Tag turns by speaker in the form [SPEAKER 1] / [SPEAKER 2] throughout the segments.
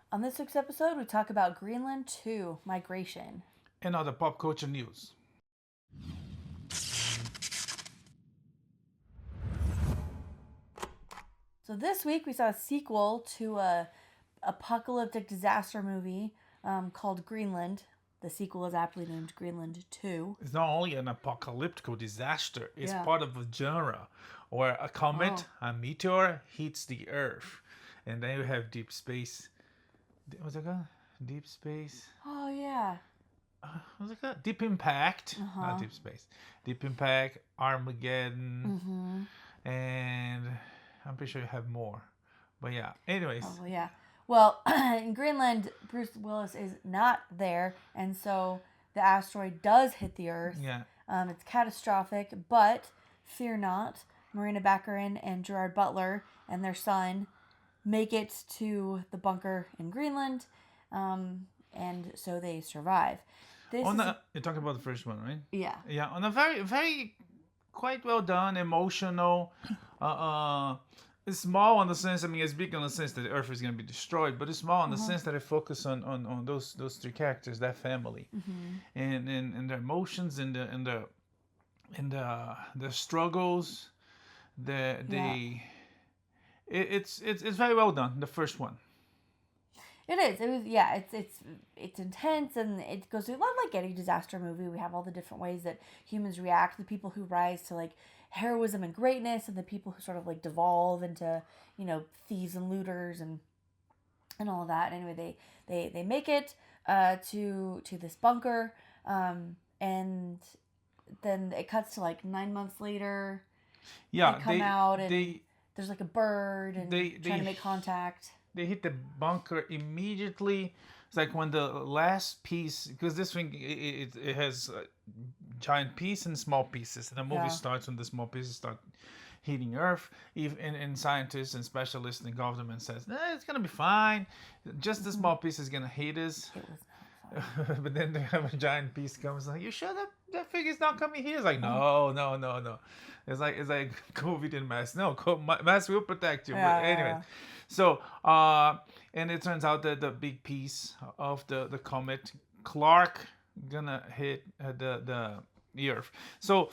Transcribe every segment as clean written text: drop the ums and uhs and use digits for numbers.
[SPEAKER 1] On this week's episode, we talk about Greenland 2 Migration.
[SPEAKER 2] And other pop culture news.
[SPEAKER 1] So this week we saw a sequel to a apocalyptic disaster movie called Greenland. The sequel is aptly named Greenland 2.
[SPEAKER 2] It's not only an apocalyptic disaster, it's
[SPEAKER 1] Yeah.
[SPEAKER 2] part of a genre where a comet, a meteor hits the Earth. And then you have deep space. What's it called? Deep space.
[SPEAKER 1] Oh, yeah.
[SPEAKER 2] What's it called? Deep Impact. Not Deep Space. Deep Impact, Armageddon. And I'm pretty sure you have more. But yeah, anyways.
[SPEAKER 1] Oh, yeah. Well, in Greenland, Bruce Willis is not there, and so the asteroid does hit the Earth.
[SPEAKER 2] Yeah.
[SPEAKER 1] It's catastrophic, but fear not. Marina Baccarin and Gerard Butler and their son make it to the bunker in Greenland, and so they survive.
[SPEAKER 2] You're talking about the first one, right?
[SPEAKER 1] Yeah.
[SPEAKER 2] Yeah, on a very, very quite well done, emotional. It's small in the sense, it's big in the sense that the Earth is going to be destroyed, but it's small in the sense that it focuses on those three characters, that family, and their emotions and the struggles. It's very well done. The first one.
[SPEAKER 1] It is. It was. Yeah. It's intense, and it goes through a lot like any disaster movie. We have all the different ways that humans react. The people who rise to like heroism and greatness, and the people who sort of like devolve into thieves and looters and all of that. Anyway, they make it to this bunker, and then it cuts to like 9 months later.
[SPEAKER 2] Yeah,
[SPEAKER 1] they come out and there's like a bird and trying to make contact.
[SPEAKER 2] They hit the bunker immediately. It's like when the last piece, because this thing it has giant pieces and small pieces, and the movie starts when the small pieces start hitting Earth. And scientists and specialists in the government says, it's gonna be fine. Just the small piece is gonna hit us.
[SPEAKER 1] It was not fine.
[SPEAKER 2] But then they have a giant piece comes like, you sure that figure's not coming here? It's like no. It's like COVID and mask. No, mask will protect you.
[SPEAKER 1] Yeah,
[SPEAKER 2] but anyway.
[SPEAKER 1] yeah.
[SPEAKER 2] So, and it turns out that the big piece of the comet, Clark, gonna hit the Earth. So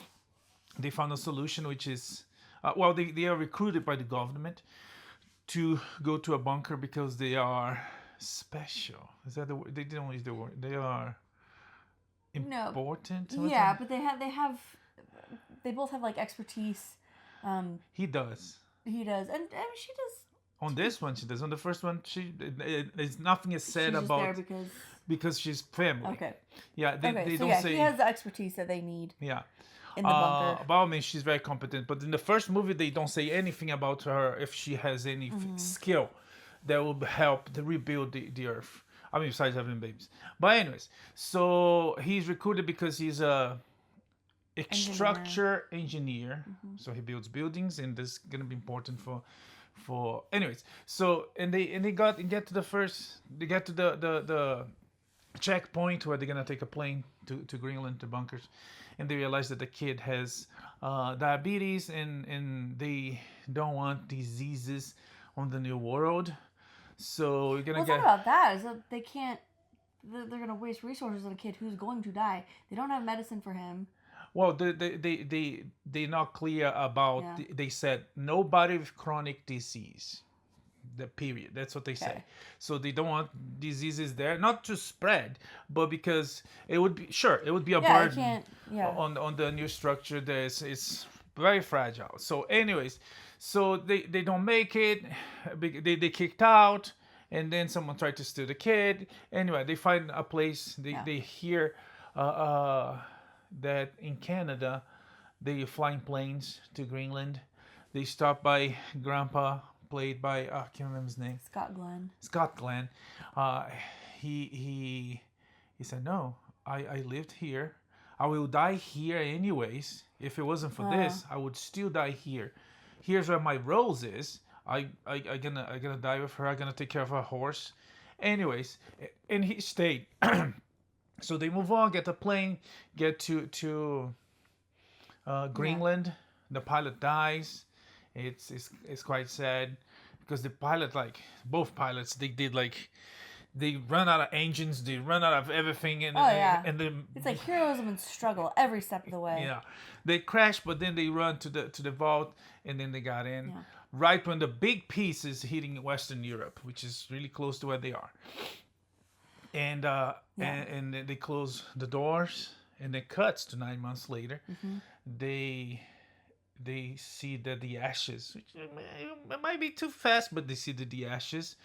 [SPEAKER 2] they found a solution, which is, they are recruited by the government to go to a bunker because they are special. Is that the word? They didn't use the word. They are important.
[SPEAKER 1] No. Yeah, but they both have like expertise.
[SPEAKER 2] He does.
[SPEAKER 1] He does, and I mean she does.
[SPEAKER 2] On this one, she does. On the first one, there's nothing is said
[SPEAKER 1] she's
[SPEAKER 2] about
[SPEAKER 1] just there
[SPEAKER 2] because she's family.
[SPEAKER 1] Okay.
[SPEAKER 2] Yeah, they
[SPEAKER 1] so
[SPEAKER 2] don't say.
[SPEAKER 1] He has the expertise that they need.
[SPEAKER 2] Yeah.
[SPEAKER 1] In the bunker.
[SPEAKER 2] But she's very competent. But in the first movie, they don't say anything about her if she has any skill that will help to rebuild the Earth. Besides having babies. But anyways, so he's recruited because he's a structure engineer. So he builds buildings, and this is gonna be important for anyways. So and they get to the checkpoint where they're gonna take a plane to Greenland, to bunkers, and they realize that the kid has diabetes, and they don't want diseases on the new world. So you're gonna
[SPEAKER 1] It's not about that. Is that they can't. They're gonna waste resources on a kid who's going to die. They don't have medicine for him.
[SPEAKER 2] Well, they're not clear about.
[SPEAKER 1] Yeah.
[SPEAKER 2] They said nobody with chronic disease. The period. That's what they say.
[SPEAKER 1] Okay.
[SPEAKER 2] So they don't want diseases there, not to spread, but because it would be a burden on the new structure. It's very fragile. So anyways, so they don't make it. They kicked out, and then someone tried to steal the kid. Anyway, they find a place. They hear that in Canada they flying planes to Greenland. They stop by Grandpa, played by I can't remember his name. Scott Glenn. He said, no, I lived here. I will die here anyways. If it wasn't for this, I would still die here. Here's where my Rose is. I gonna die with her. I'm gonna take care of her horse. Anyways, and he stayed. So they move on, get the plane, get to Greenland. The pilot dies. It's quite sad because the pilot, like both pilots, they did like they run out of engines, they run out of everything, and and then
[SPEAKER 1] it's like heroism and struggle every step of the way.
[SPEAKER 2] Yeah, they crash, but then they run to the vault, and then they got in right when the big piece is hitting Western Europe, which is really close to where they are. And and they close the doors, and it cuts to 9 months later. They see that the ashes, which it might be too fast, but they see that the ashes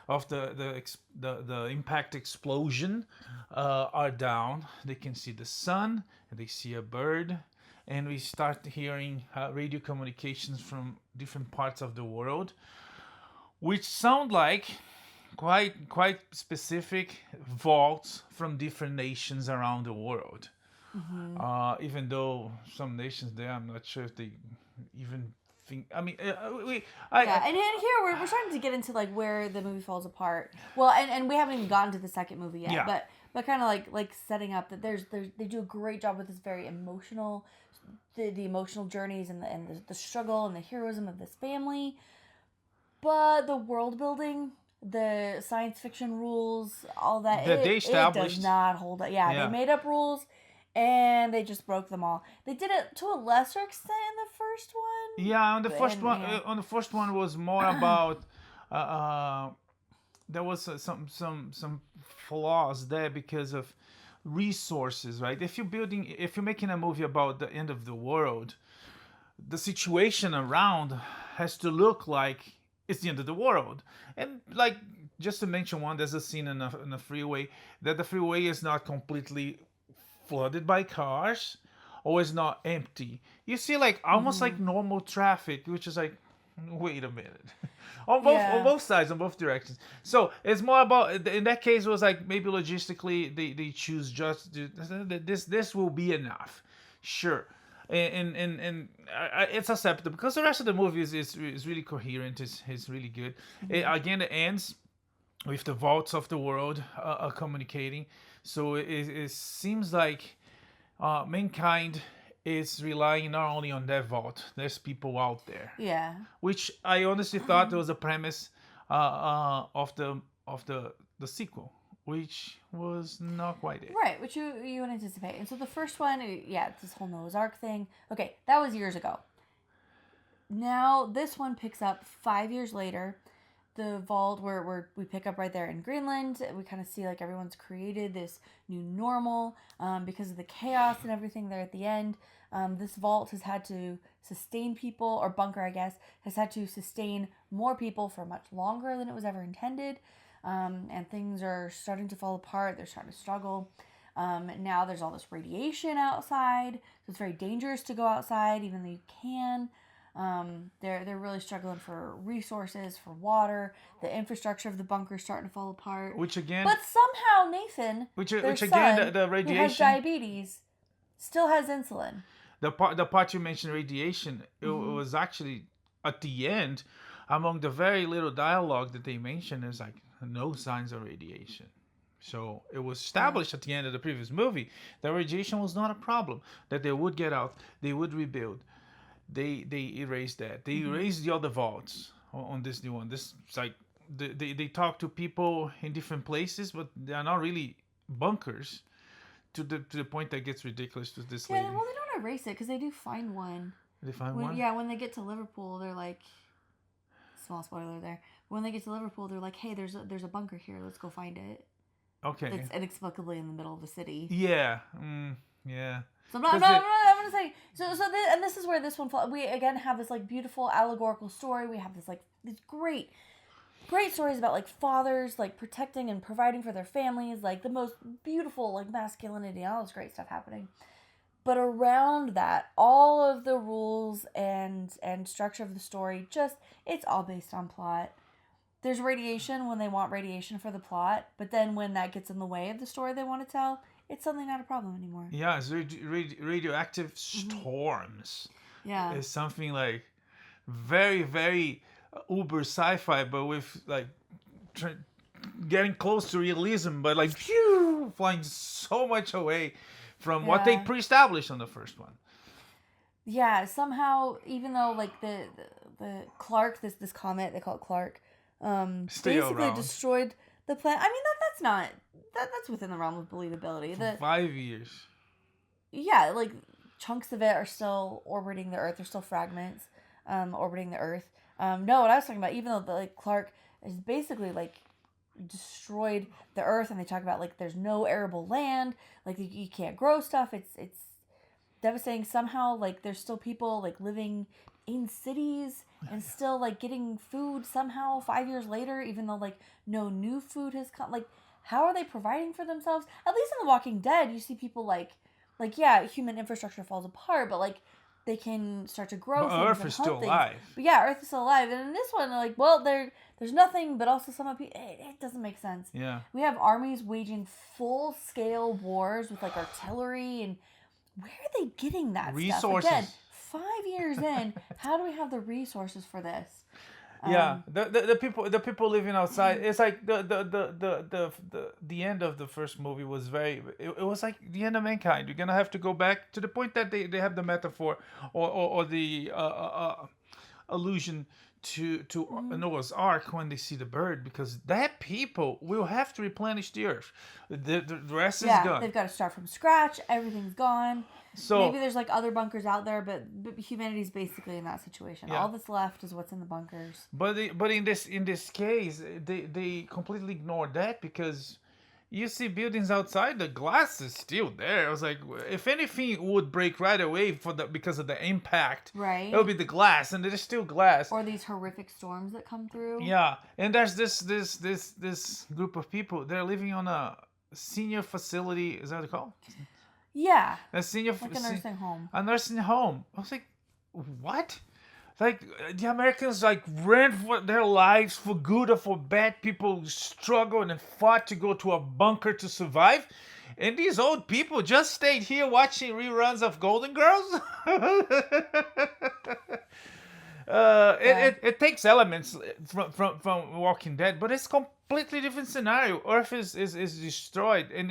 [SPEAKER 2] of the impact explosion are down. They can see the sun, and they see a bird, and we start hearing radio communications from different parts of the world, which sound like quite specific vaults from different nations around the world. Even though some nations there, I'm not sure if they even think. I mean,
[SPEAKER 1] and here we're starting to get into like where the movie falls apart. Well, and we haven't even gotten to the second movie yet, but kind of like setting up that they do a great job with this very emotional, the emotional journeys and the struggle and the heroism of this family, but the world building, the science fiction rules, all that, it does not hold up. They made up rules. And they just broke them all. They did it to a lesser extent in the first one.
[SPEAKER 2] Yeah, on the first one, on the first one was more about there was some flaws there because of resources, right? If you're making a movie about the end of the world, the situation around has to look like it's the end of the world. And like just to mention one, there's a scene in a freeway that the freeway is not completely flooded by cars or is not empty. You see like almost like normal traffic, which is like, wait a minute. on both sides, on both directions. So it's more about, in that case, it was like maybe logistically they choose just this will be enough. Sure. And it's acceptable because the rest of the movie is really coherent. It's really good. Again, it ends with the vaults of the world communicating. So it seems like mankind is relying not only on that vault. There's people out there. Yeah. Which I honestly thought was a premise of the sequel, which was not quite it.
[SPEAKER 1] Right, which you would anticipate. And so the first one, it's this whole Noah's Ark thing. Okay, that was years ago. Now this one picks up 5 years later. The vault where we pick up right there in Greenland. We kind of see like everyone's created this new normal because of the chaos and everything there at the end. This vault has had to sustain people, or bunker I guess, has had to sustain more people for much longer than it was ever intended. And things are starting to fall apart. They're starting to struggle. Now there's all this radiation outside. So it's very dangerous to go outside even though you can. They're really struggling for resources, for water. The infrastructure of the bunker is starting to fall apart.
[SPEAKER 2] Which again,
[SPEAKER 1] but somehow Nathan,
[SPEAKER 2] which again, the radiation,
[SPEAKER 1] who has diabetes, still has insulin.
[SPEAKER 2] The part you mentioned, radiation, it was actually at the end, among the very little dialogue that they mentioned, there's like no signs of radiation. So it was established at the end of the previous movie that radiation was not a problem. That they would get out, they would rebuild. They erased that. They erased the other vaults on this new one. This is like they talk to people in different places, but they are not really bunkers. To the point that gets ridiculous to this lady.
[SPEAKER 1] Yeah, well, they don't erase it because they do find one.
[SPEAKER 2] They find one.
[SPEAKER 1] Yeah, when they get to Liverpool, they're like, small spoiler there. When they get to Liverpool, they're like, hey, there's a bunker here. Let's go find it.
[SPEAKER 2] Okay.
[SPEAKER 1] It's inexplicably in the middle of the city.
[SPEAKER 2] Yeah. Yeah.
[SPEAKER 1] So I'm gonna say and this is where this one we again have this like beautiful allegorical story. We have this like these great stories about like fathers like protecting and providing for their families, like the most beautiful like masculinity and all this great stuff happening. But around that, all of the rules and structure of the story, it's all based on plot. There's radiation when they want radiation for the plot, but then when that gets in the way of the story they want to tell, it's suddenly not a problem anymore.
[SPEAKER 2] Yeah, it's radioactive storms.
[SPEAKER 1] Yeah.
[SPEAKER 2] It's something like very, very uber sci-fi, but with like getting close to realism, but like phew, flying so much away from what they pre-established on the first one.
[SPEAKER 1] Yeah, somehow, even though like the Clark, this comet, they call it Clark, basically destroyed the planet. I mean, that's not that's within the realm of believability.
[SPEAKER 2] For 5 years.
[SPEAKER 1] Yeah, like chunks of it are still orbiting the Earth. There's still fragments orbiting the Earth. No, what I was talking about, even though like Clark is basically like destroyed the Earth, and they talk about like there's no arable land, like you can't grow stuff. It's devastating. Somehow, like there's still people like living in cities and still like getting food somehow 5 years later, even though like no new food has come. Like, how are they providing for themselves? At least in The Walking Dead, you see people like yeah, human infrastructure falls apart, but like they can start to grow things.
[SPEAKER 2] Earth is still alive.
[SPEAKER 1] But yeah, Earth is still alive. And in this one, like, well, there's nothing, but also some of people, it doesn't make sense.
[SPEAKER 2] Yeah.
[SPEAKER 1] We have armies waging full scale wars with like artillery, and where are they getting that
[SPEAKER 2] resources?
[SPEAKER 1] Stuff? Again, 5 years in, how do we have the resources for this?
[SPEAKER 2] Yeah, the people living outside. It's like the end of the first movie was very. It was like the end of mankind. You're gonna have to go back to the point that they have the metaphor or the allusion to Noah's Ark when they see the bird, because that people will have to replenish the earth. The rest is gone.
[SPEAKER 1] They've got to start from scratch. Everything's gone.
[SPEAKER 2] So
[SPEAKER 1] maybe there's like other bunkers out there, but humanity's basically in that situation.
[SPEAKER 2] Yeah.
[SPEAKER 1] All that's left is what's in the bunkers.
[SPEAKER 2] But in this case, they completely ignored that, because you see buildings outside, the glass is still there. I was like, if anything would break right away because of the impact,
[SPEAKER 1] right?
[SPEAKER 2] It would be the glass, and there's still glass.
[SPEAKER 1] Or these horrific storms that come through.
[SPEAKER 2] Yeah, and there's this group of people. They're living on a senior facility. Is that what it's called?
[SPEAKER 1] Yeah.
[SPEAKER 2] A senior,
[SPEAKER 1] like a nursing home.
[SPEAKER 2] A nursing home. I was like, what? Like, the Americans, like, ran for their lives for good or for bad. People struggled and fought to go to a bunker to survive. And these old people just stayed here watching reruns of Golden Girls. It takes elements from Walking Dead, but it's completely different scenario. Earth is destroyed, and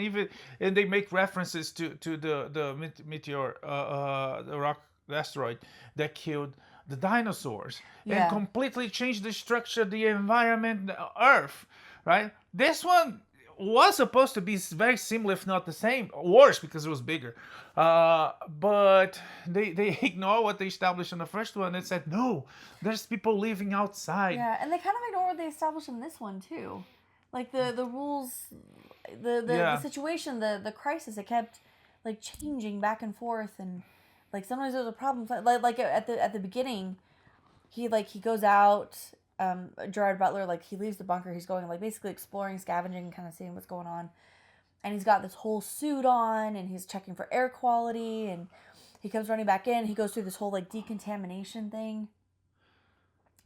[SPEAKER 2] they make references to the meteor, the asteroid that killed the dinosaurs, and completely changed the structure, the environment, the Earth. Right? This one was supposed to be very similar, if not the same, worse because it was bigger. But they ignore what they established in the first one and said, no, there's people living outside.
[SPEAKER 1] Yeah, and they kind of ignore what they established in this one too. Like the rules, the situation, the crisis, it kept like changing back and forth, and like sometimes there's a problem. Like at the beginning, he goes out. Gerard Butler, like, he leaves the bunker. He's going, like, basically exploring, scavenging, kind of seeing what's going on. And he's got this whole suit on, and he's checking for air quality, and he comes running back in. He goes through this whole, like, decontamination thing.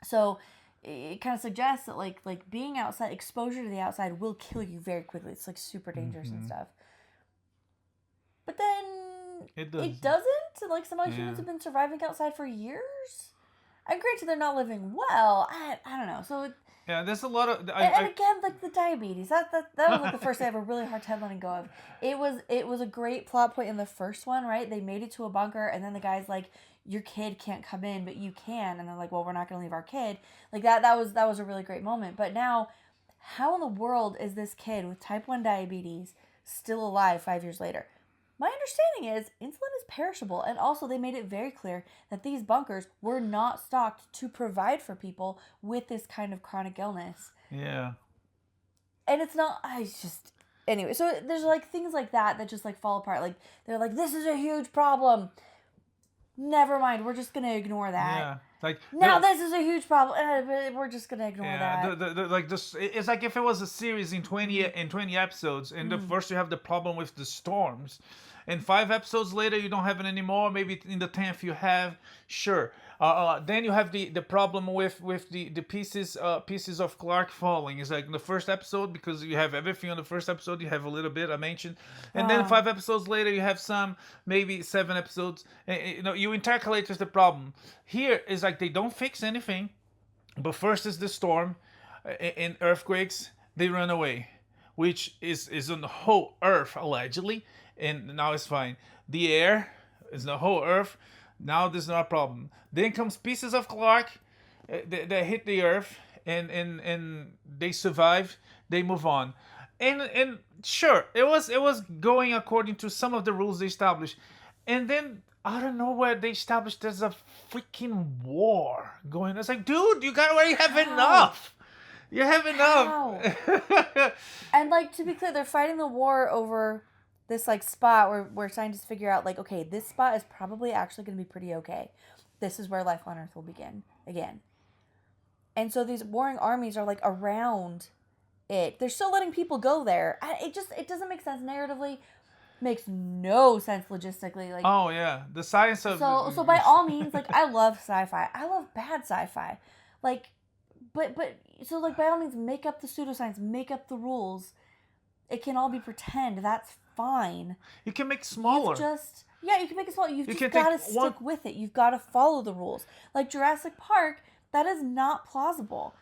[SPEAKER 1] So it kind of suggests that, like being outside, exposure to the outside will kill you very quickly. It's, like, super dangerous and stuff. But then it doesn't. Like, some other humans have been surviving outside for years. And granted, they're not living well. I don't know. So
[SPEAKER 2] there's a lot of.
[SPEAKER 1] And again, like the diabetes. That was like the first thing I have a really hard time letting go of. It was a great plot point in the first one, right? They made it to a bunker, and then the guy's like, "Your kid can't come in, but you can." And they're like, "Well, we're not going to leave our kid." Like that was a really great moment. But now, how in the world is this kid with type 1 diabetes still alive 5 years later? My understanding is insulin is perishable, and also they made it very clear that these bunkers were not stocked to provide for people with this kind of chronic illness.
[SPEAKER 2] Yeah.
[SPEAKER 1] And it's not, anyway, so there's like things like that just like fall apart. Like, they're like, this is a huge problem. Never mind, we're just going to ignore that.
[SPEAKER 2] Yeah. Like,
[SPEAKER 1] this is a huge problem. We're just gonna ignore that.
[SPEAKER 2] Like this, it's like if it was a series in 20 episodes, and the first you have the problem with the storms, and 5 episodes later you don't have it anymore. Maybe in the 10th you have, sure. Then you have the problem with the pieces of Clark falling. It's like in the first episode, because you have everything on the first episode, you have a little bit I mentioned, and then 5 episodes later you have some, maybe 7 episodes. You intercalate with the problem. Here is like they don't fix anything, but first is the storm, and earthquakes. They run away, which is on the whole Earth allegedly, and now it's fine. The air is the whole Earth. Now there's not a problem. Then comes pieces of Clark that hit the Earth, and they survive. They move on. and sure, it was going according to some of the rules they established, and then out of nowhere they established there's a freaking war going. It's like, dude, you already have enough. You have enough.
[SPEAKER 1] And like, to be clear, they're fighting the war over this like spot where scientists figure out like, okay, this spot is probably actually going to be pretty okay. This is where life on Earth will begin again. And so these warring armies are like around it. They're still letting people go there. It doesn't make sense narratively. Makes no sense logistically. Like,
[SPEAKER 2] oh yeah, the science of
[SPEAKER 1] so by all means, like, I love sci-fi. I love bad sci-fi. Like, but so like by all means, make up the pseudoscience, make up the rules. It can all be pretend. That's fine.
[SPEAKER 2] You can make smaller.
[SPEAKER 1] You can make it smaller. You've just got to stick with it. You've got to follow the rules. Like Jurassic Park, that is not plausible.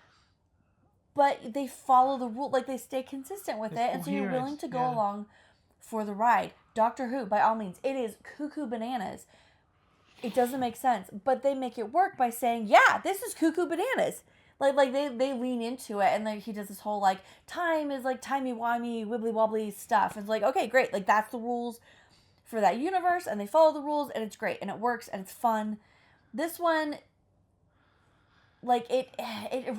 [SPEAKER 1] But they follow the rule. Like, they stay consistent with it. And so you're willing to go along for the ride. Doctor Who, by all means, it is cuckoo bananas. It doesn't make sense. But they make it work by saying, yeah, this is cuckoo bananas. Like they lean into it, and he does this whole, like, time is, like, timey-wimey, wibbly-wobbly stuff. It's like, okay, great. Like, that's the rules for that universe, and they follow the rules, and it's great, and it works, and it's fun. This one, like, it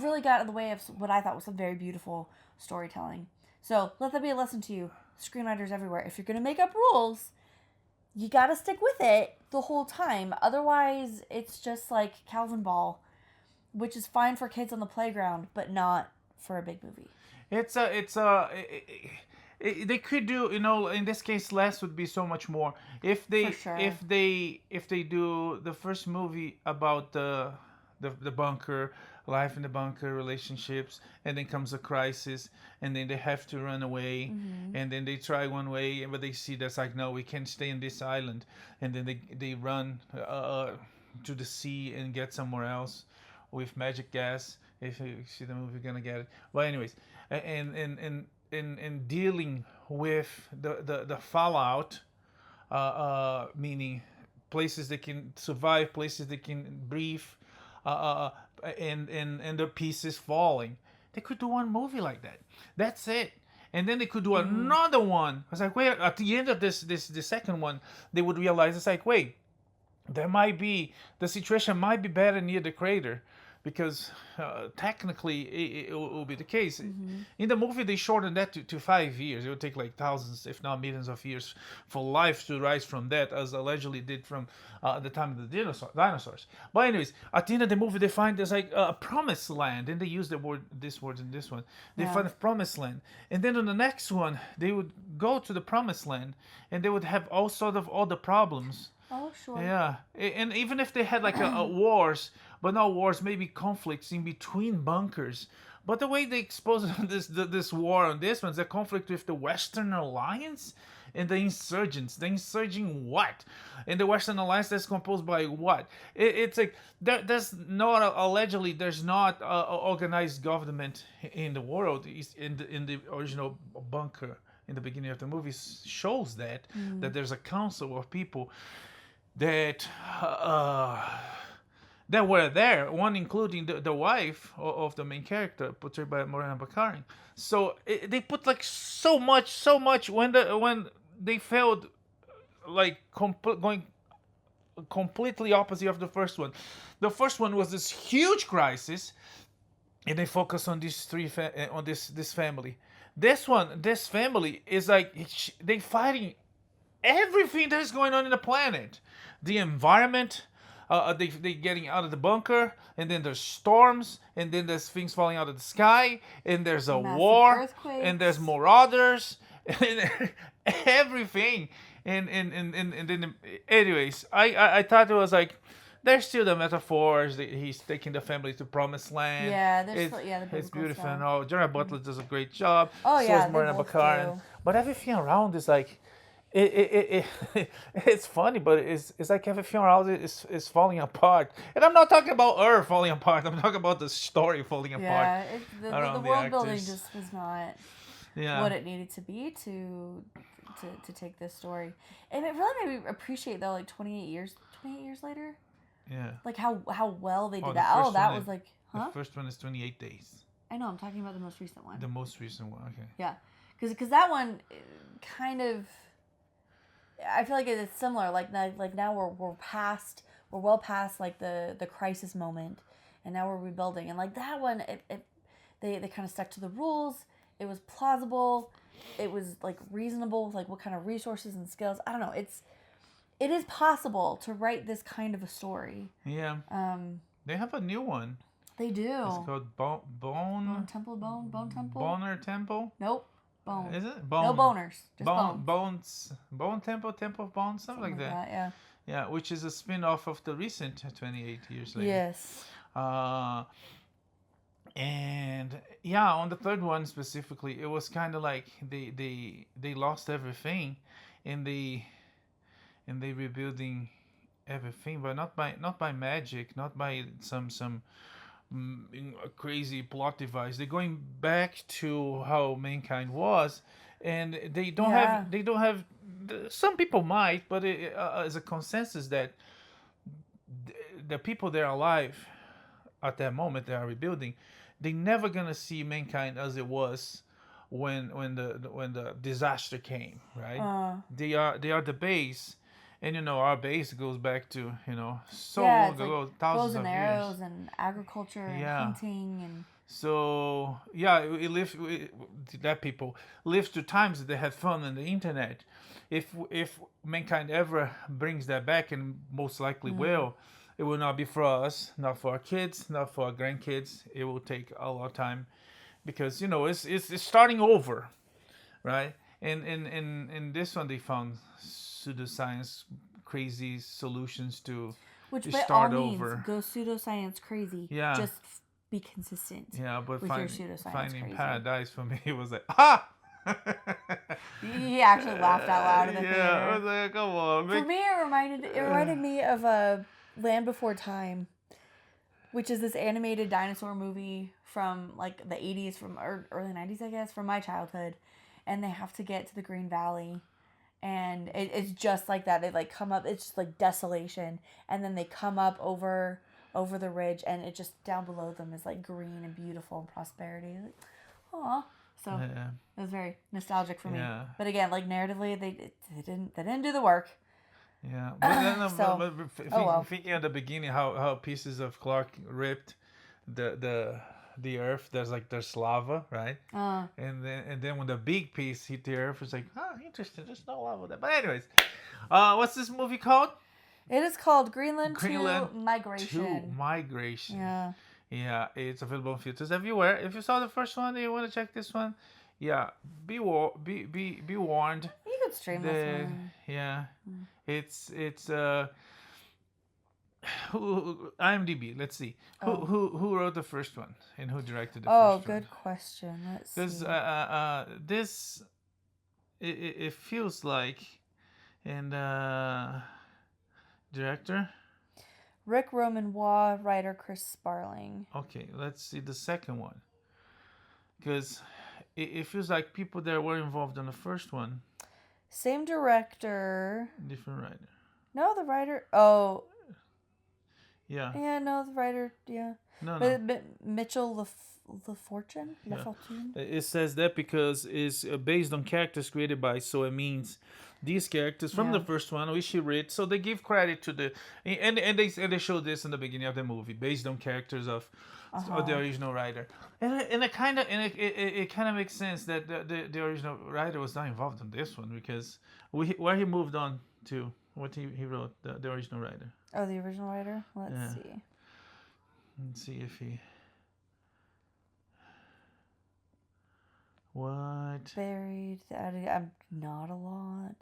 [SPEAKER 1] really got in the way of what I thought was some very beautiful storytelling. So, let that be a lesson to you, screenwriters everywhere. If you're going to make up rules, you got to stick with it the whole time. Otherwise, it's just like Calvin Ball, which is fine for kids on the playground, but not for a big movie.
[SPEAKER 2] They could do, in this case, less would be so much more. If they do the first movie about the bunker, life in the bunker, relationships, and then comes a crisis, and then they have to run away, and then they try one way, but they see that's like, no, we can't stay on this island, and then they run to the sea and get somewhere else with magic gas. If you see the movie, you're gonna get it. But anyways, and dealing with the fallout, meaning places they can survive, places they can breathe, and the pieces falling. They could do one movie like that. That's it. And then they could do another one. I was like, wait, at the end of the second one, they would realize, it's like, wait, the situation might be better near the crater, because technically it will be the case. In the movie, they shortened that to 5 years. It would take like thousands, if not millions of years for life to rise from that, as allegedly did from the time of the dinosaurs. But anyways, at the end of the movie, they find there's like a promised land, and they use this word in this one. They find a promised land. And then on the next one, they would go to the promised land, and they would have all the problems.
[SPEAKER 1] Oh, sure.
[SPEAKER 2] Yeah. And even if they had like a wars, but not wars, maybe conflicts in between bunkers. But the way they expose this war on this one's a conflict with the Western Alliance and the insurgents. The insurging what? And the Western Alliance that's composed by what? It's like there's not allegedly there's not a organized government in the world. In the original bunker in the beginning of the movie shows that there's a council of people that were there, one including the wife of the main character, portrayed by Morena Baccarin. So they put like so much when they failed, like going completely opposite of the first one. The first one was this huge crisis, and they focus on these on this family. This family is like they fighting everything that is going on in the planet, the environment. They getting out of the bunker, and then there's storms, and then there's things falling out of the sky, and there's a war, and there's marauders, and everything. And then, anyways, I thought it was like, there's still the metaphors. He's taking the family to promised land.
[SPEAKER 1] Yeah,
[SPEAKER 2] it's beautiful and all. Gerard Butler does a great job.
[SPEAKER 1] Oh
[SPEAKER 2] so
[SPEAKER 1] yeah,
[SPEAKER 2] is Morena Baccarin. But everything around is like, it's funny, but it's like everything around it is falling apart. And I'm not talking about Earth falling apart. I'm talking about the story falling apart.
[SPEAKER 1] Yeah, the world building just was not what it needed to be to take this story. And it really made me appreciate, though, like 28 years later.
[SPEAKER 2] Yeah.
[SPEAKER 1] Like how well they did that. That was like, huh?
[SPEAKER 2] The first one is 28 days.
[SPEAKER 1] I know. I'm talking about the most recent one.
[SPEAKER 2] The most recent one. Okay.
[SPEAKER 1] Yeah. because that one kind of, I feel like it's similar. Like now we're well past like the crisis moment, and now we're rebuilding. And like that one, they kind of stuck to the rules. It was plausible. It was like reasonable with like what kind of resources and skills. I don't know. It is possible to write this kind of a story.
[SPEAKER 2] Yeah. They have a new one.
[SPEAKER 1] They do.
[SPEAKER 2] It's called Bone
[SPEAKER 1] Temple.
[SPEAKER 2] Boner Temple.
[SPEAKER 1] Nope. Bone.
[SPEAKER 2] Is it Bone?
[SPEAKER 1] No boners. Just
[SPEAKER 2] Bones. Bone Temple of Bones, something like that.
[SPEAKER 1] Yeah.
[SPEAKER 2] Yeah, which is a spin-off of the recent 28 Years Later.
[SPEAKER 1] Yes.
[SPEAKER 2] And yeah, on the third one specifically, it was kind of like they lost everything, and they rebuilding everything, but not by magic, not by some crazy plot device. They're going back to how mankind was, and they don't have. Some people might, but as a consensus that the people that are alive at that moment they are rebuilding, they're never gonna see mankind as it was when the disaster came, right? They are the base, and our base goes back to so long ago,
[SPEAKER 1] like
[SPEAKER 2] thousands of
[SPEAKER 1] bows and
[SPEAKER 2] years.
[SPEAKER 1] arrows and agriculture and hunting and.
[SPEAKER 2] So yeah, that people lived through times that they had fun on the internet. If mankind ever brings that back, and most likely will, it will not be for us, not for our kids, not for our grandkids. It will take a lot of time, because it's starting over, right? And in this one they found pseudoscience crazy solutions to start over.
[SPEAKER 1] Go pseudoscience crazy.
[SPEAKER 2] Yeah.
[SPEAKER 1] Just be consistent.
[SPEAKER 2] Yeah, but
[SPEAKER 1] with your pseudoscience
[SPEAKER 2] finding
[SPEAKER 1] crazy.
[SPEAKER 2] paradise for me, it was like, ah!
[SPEAKER 1] He actually laughed out loud in the theater.
[SPEAKER 2] Yeah, I was like, come on.
[SPEAKER 1] For me, it reminded me of Land Before Time, which is this animated dinosaur movie from like the 80s, from early 90s, I guess, from my childhood. And they have to get to the Green Valley. And it's just like that. They like come up, it's just like desolation. And then they come up over the ridge, and it just down below them is like green and beautiful and prosperity. Like, aw. So it was very nostalgic for me. But again, like narratively, they didn't do the work.
[SPEAKER 2] Yeah, but thinking at the beginning how pieces of clock ripped the earth. There's lava, right? And then when the big piece hit the earth, it's like, interesting. There's no lava there. But anyways, what's this movie called?
[SPEAKER 1] It is called Greenland 2 Migration.
[SPEAKER 2] 2 Migration.
[SPEAKER 1] Yeah.
[SPEAKER 2] Yeah, it's available in theaters everywhere. If you saw the first one and you want to check this one, yeah, be warned.
[SPEAKER 1] You could stream this one.
[SPEAKER 2] Yeah, it's IMDb. Let's see who wrote the first one and who directed the first one.
[SPEAKER 1] Oh, good question. Let's see.
[SPEAKER 2] Because this it feels like, and director.
[SPEAKER 1] Rick Roman-Waugh, writer Chris Sparling.
[SPEAKER 2] Okay, let's see the second one. Because it feels like people that were involved in the first one.
[SPEAKER 1] Same director.
[SPEAKER 2] Different writer.
[SPEAKER 1] No, the writer. Oh.
[SPEAKER 2] Yeah.
[SPEAKER 1] Yeah, no, the writer. Yeah.
[SPEAKER 2] No.
[SPEAKER 1] Mitchell LaFortune?
[SPEAKER 2] It says that because it's based on characters created by, so it means these characters from the first one, which he read. So they give credit to the and they show this in the beginning of the movie, based on characters of the original writer, and it kind of makes sense that the original writer was not involved in this one, because where he moved on to, what he wrote, the original writer.
[SPEAKER 1] Oh, the original writer. Let's see.
[SPEAKER 2] Let's see if he. What?
[SPEAKER 1] Buried. I'm not a lot.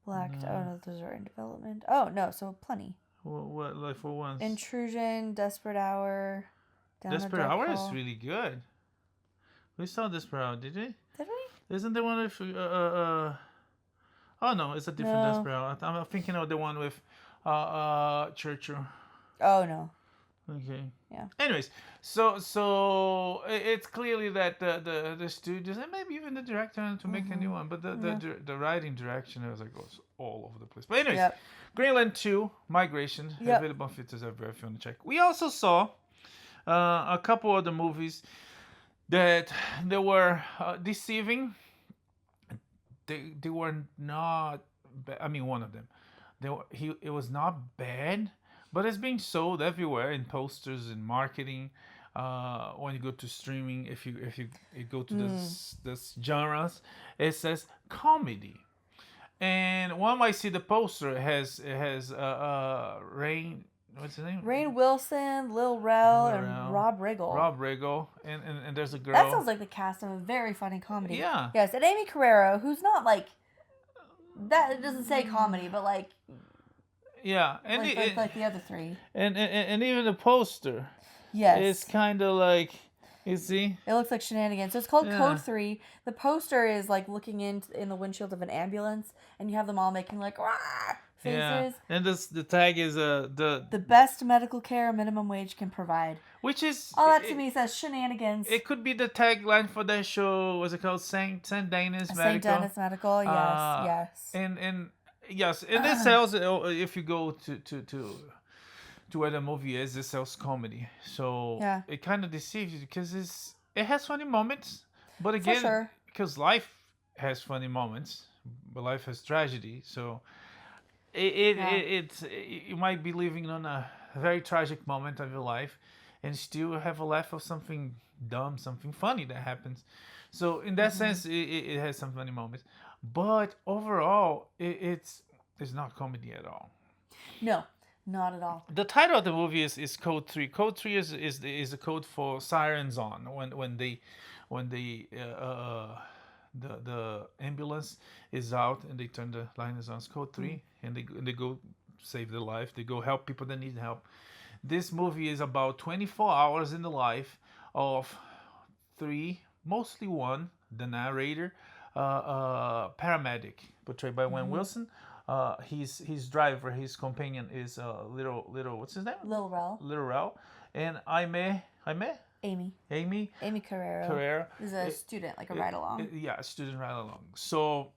[SPEAKER 1] Blacked.
[SPEAKER 2] No.
[SPEAKER 1] Oh no, those are in development. Oh no, so plenty.
[SPEAKER 2] What like for once?
[SPEAKER 1] Intrusion, Desperate Hour.
[SPEAKER 2] Desperate Hour is really good. We saw Desperate Hour, did we?
[SPEAKER 1] Did we?
[SPEAKER 2] Isn't the one with Oh no, it's a different Desperate Hour. I'm thinking of the one with Churchill.
[SPEAKER 1] Oh no.
[SPEAKER 2] Okay.
[SPEAKER 1] Yeah.
[SPEAKER 2] Anyways, so it's clearly that the studios, and maybe even the director, wanted to make a new one, but the writing direction, I was like, goes all over the place. But anyways, Greenland 2 Migration, available on theaters everywhere if you want to check. We also saw a couple other movies that they were deceiving. They were not. I mean, one of them. It was not bad, but it's being sold everywhere in posters and marketing. When you go to streaming, if you go to this genres, it says comedy. And one might see the poster. It has Rain. What's his name?
[SPEAKER 1] Rainn Wilson, Lil Rel,
[SPEAKER 2] Lil
[SPEAKER 1] and
[SPEAKER 2] Rel.
[SPEAKER 1] Rob Riggle.
[SPEAKER 2] Rob Riggle, and there's a girl.
[SPEAKER 1] That sounds like the cast of a very funny comedy.
[SPEAKER 2] Yeah.
[SPEAKER 1] Yes, and Amy Carrero, who's not like that. It doesn't say comedy, but like
[SPEAKER 2] Yeah, and
[SPEAKER 1] like the other three.
[SPEAKER 2] and even the poster.
[SPEAKER 1] Yes.
[SPEAKER 2] It's kind of like, you see.
[SPEAKER 1] It looks like shenanigans. So it's called Code 3. The poster is like looking in the windshield of an ambulance, and you have them all making like rah faces.
[SPEAKER 2] Yeah, and the tag is
[SPEAKER 1] the best medical care minimum wage can provide.
[SPEAKER 2] Which is
[SPEAKER 1] all that to me says shenanigans.
[SPEAKER 2] It could be the tagline for that show. What's it called? Saint Denis Medical.
[SPEAKER 1] Saint Denis Medical. Yes, yes.
[SPEAKER 2] And yes, and this sells. If you go to where the movie is, it sells comedy. So it kind of deceives you because it has funny moments, but again, because life has funny moments, but life has tragedy. So you might be living on a very tragic moment of your life, and still have a laugh of something dumb, something funny that happens. So in that sense, it has some funny moments, but overall, it's not comedy at all.
[SPEAKER 1] No. Not at all.
[SPEAKER 2] The title of the movie is Code 3. Code 3 is the code for sirens on when the ambulance is out and they turn the sirens on. It's Code 3 and they go save their life. They go help people that need help. This movie is about 24 hours in the life of three, mostly one, the narrator, paramedic portrayed by Gwen Wilson. His driver, his companion is little what's his name?
[SPEAKER 1] Lil
[SPEAKER 2] Rel, and Amy Carrero
[SPEAKER 1] is a student, like a ride along.
[SPEAKER 2] Yeah, a student ride along. So,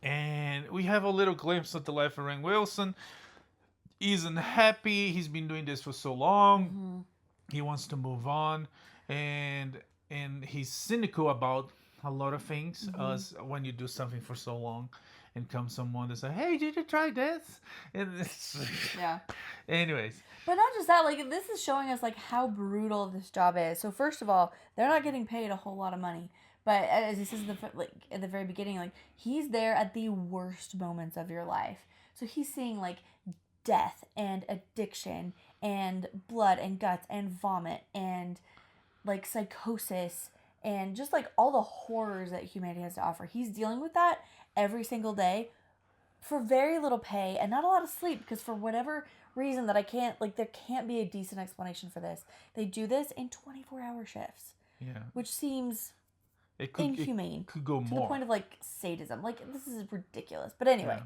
[SPEAKER 2] and we have a little glimpse of the life of Rainn Wilson. He's unhappy. He's been doing this for so long. He wants to move on, and he's cynical about a lot of things. As when you do something for so long. And comes someone to say, "Hey, did you try this?" And anyways.
[SPEAKER 1] But not just that. Like, this is showing us like how brutal this job is. So first of all, they're not getting paid a whole lot of money. But as he says at the very beginning, like he's there at the worst moments of your life. So he's seeing like death and addiction and blood and guts and vomit and like psychosis and just like all the horrors that humanity has to offer. He's dealing with that every single day for very little pay and not a lot of sleep, because for whatever reason that there can't be a decent explanation for this. They do this in 24-hour shifts.
[SPEAKER 2] Yeah.
[SPEAKER 1] Which seems inhumane.
[SPEAKER 2] It could go
[SPEAKER 1] to
[SPEAKER 2] more.
[SPEAKER 1] the point of like sadism. Like, this is ridiculous. But anyway.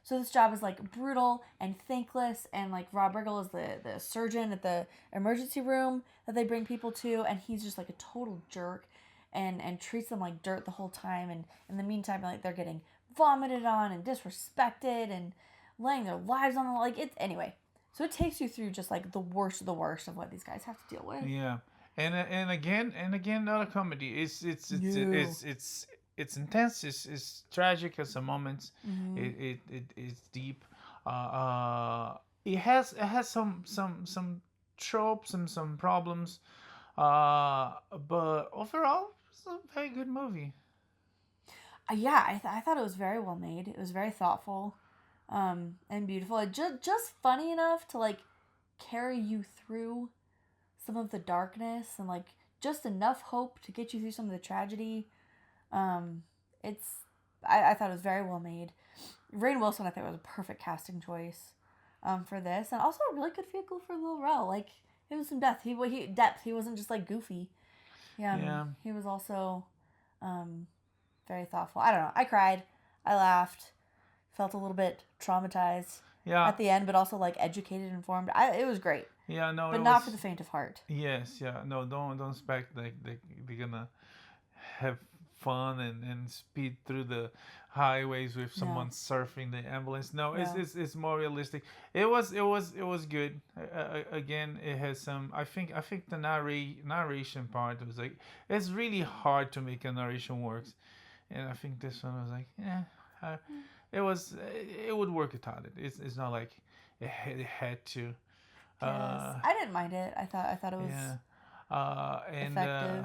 [SPEAKER 1] So this job is like brutal and thankless, and like Rob Riggle is the surgeon at the emergency room that they bring people to, and he's just like a total jerk. And treats them like dirt the whole time, and in the meantime, like they're getting vomited on and disrespected and laying their lives on the anyway. So it takes you through just like the worst of what these guys have to deal with.
[SPEAKER 2] Yeah, and again, not a comedy. It's intense. It's tragic at some moments. It's deep. It has some tropes and some problems. But overall, it's a very good movie.
[SPEAKER 1] Yeah, I thought it was very well made. It was very thoughtful, and beautiful. It just funny enough to like carry you through some of the darkness, and like just enough hope to get you through some of the tragedy. I thought it was very well made. Rainn Wilson, I think, was a perfect casting choice for this, and also a really good vehicle for Lil Rel. Like, it was some depth. He wasn't just like goofy. Yeah. He was also very thoughtful. I don't know. I cried. I laughed. Felt a little bit traumatized.
[SPEAKER 2] Yeah.
[SPEAKER 1] At the end, but also like educated, informed. It was great.
[SPEAKER 2] Yeah, no.
[SPEAKER 1] But not for the faint of heart.
[SPEAKER 2] Yes, yeah. No, don't expect like they're gonna have fun and speed through the highways with someone surfing the ambulance. No, it's more realistic. It was good. Again, it has some. I think the narration part was like, it's really hard to make a narration works, and I think this one was like, it would work without it. It's not like it had to.
[SPEAKER 1] I didn't mind it. I thought it was effective.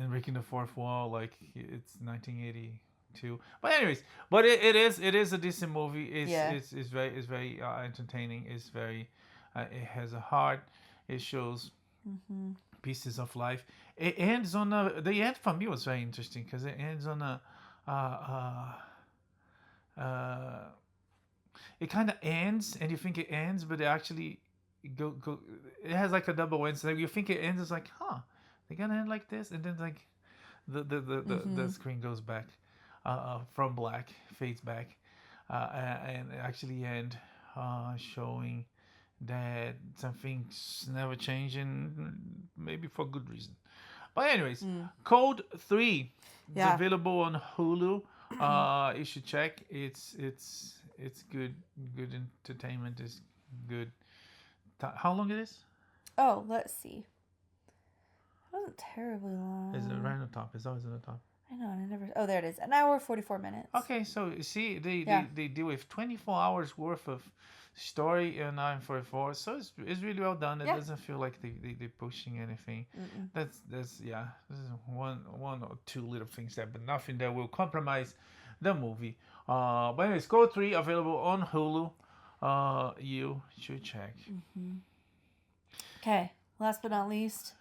[SPEAKER 2] And breaking the fourth wall, like it's 1982. But anyways, but it is a decent movie. It's very entertaining. It's very it has a heart. It shows pieces of life. It ends on the end for me was very interesting because it ends on it kind of ends and you think it ends, but it actually go it has like a double end. So you think it ends, it's like, they're gonna end like this, and then like the screen goes back from black, fades back, and actually end showing that something's never changing, maybe for good reason. But anyways, Code 3 is available on Hulu. You should check. It's good entertainment. Is good. How long it is?
[SPEAKER 1] Oh, let's see. It wasn't terribly long.
[SPEAKER 2] Is it right on the top? It's always on the top.
[SPEAKER 1] I know, and I never. Oh, there it is. An hour 44 minutes.
[SPEAKER 2] Okay, so you see, they deal with 24 hours worth of story in 9:44. So it's really well done. It doesn't feel like they're pushing anything. That's This is one or two little things there, but nothing that will compromise the movie. But anyways, Code 3 available on Hulu. You should check.
[SPEAKER 1] Okay, last but not least,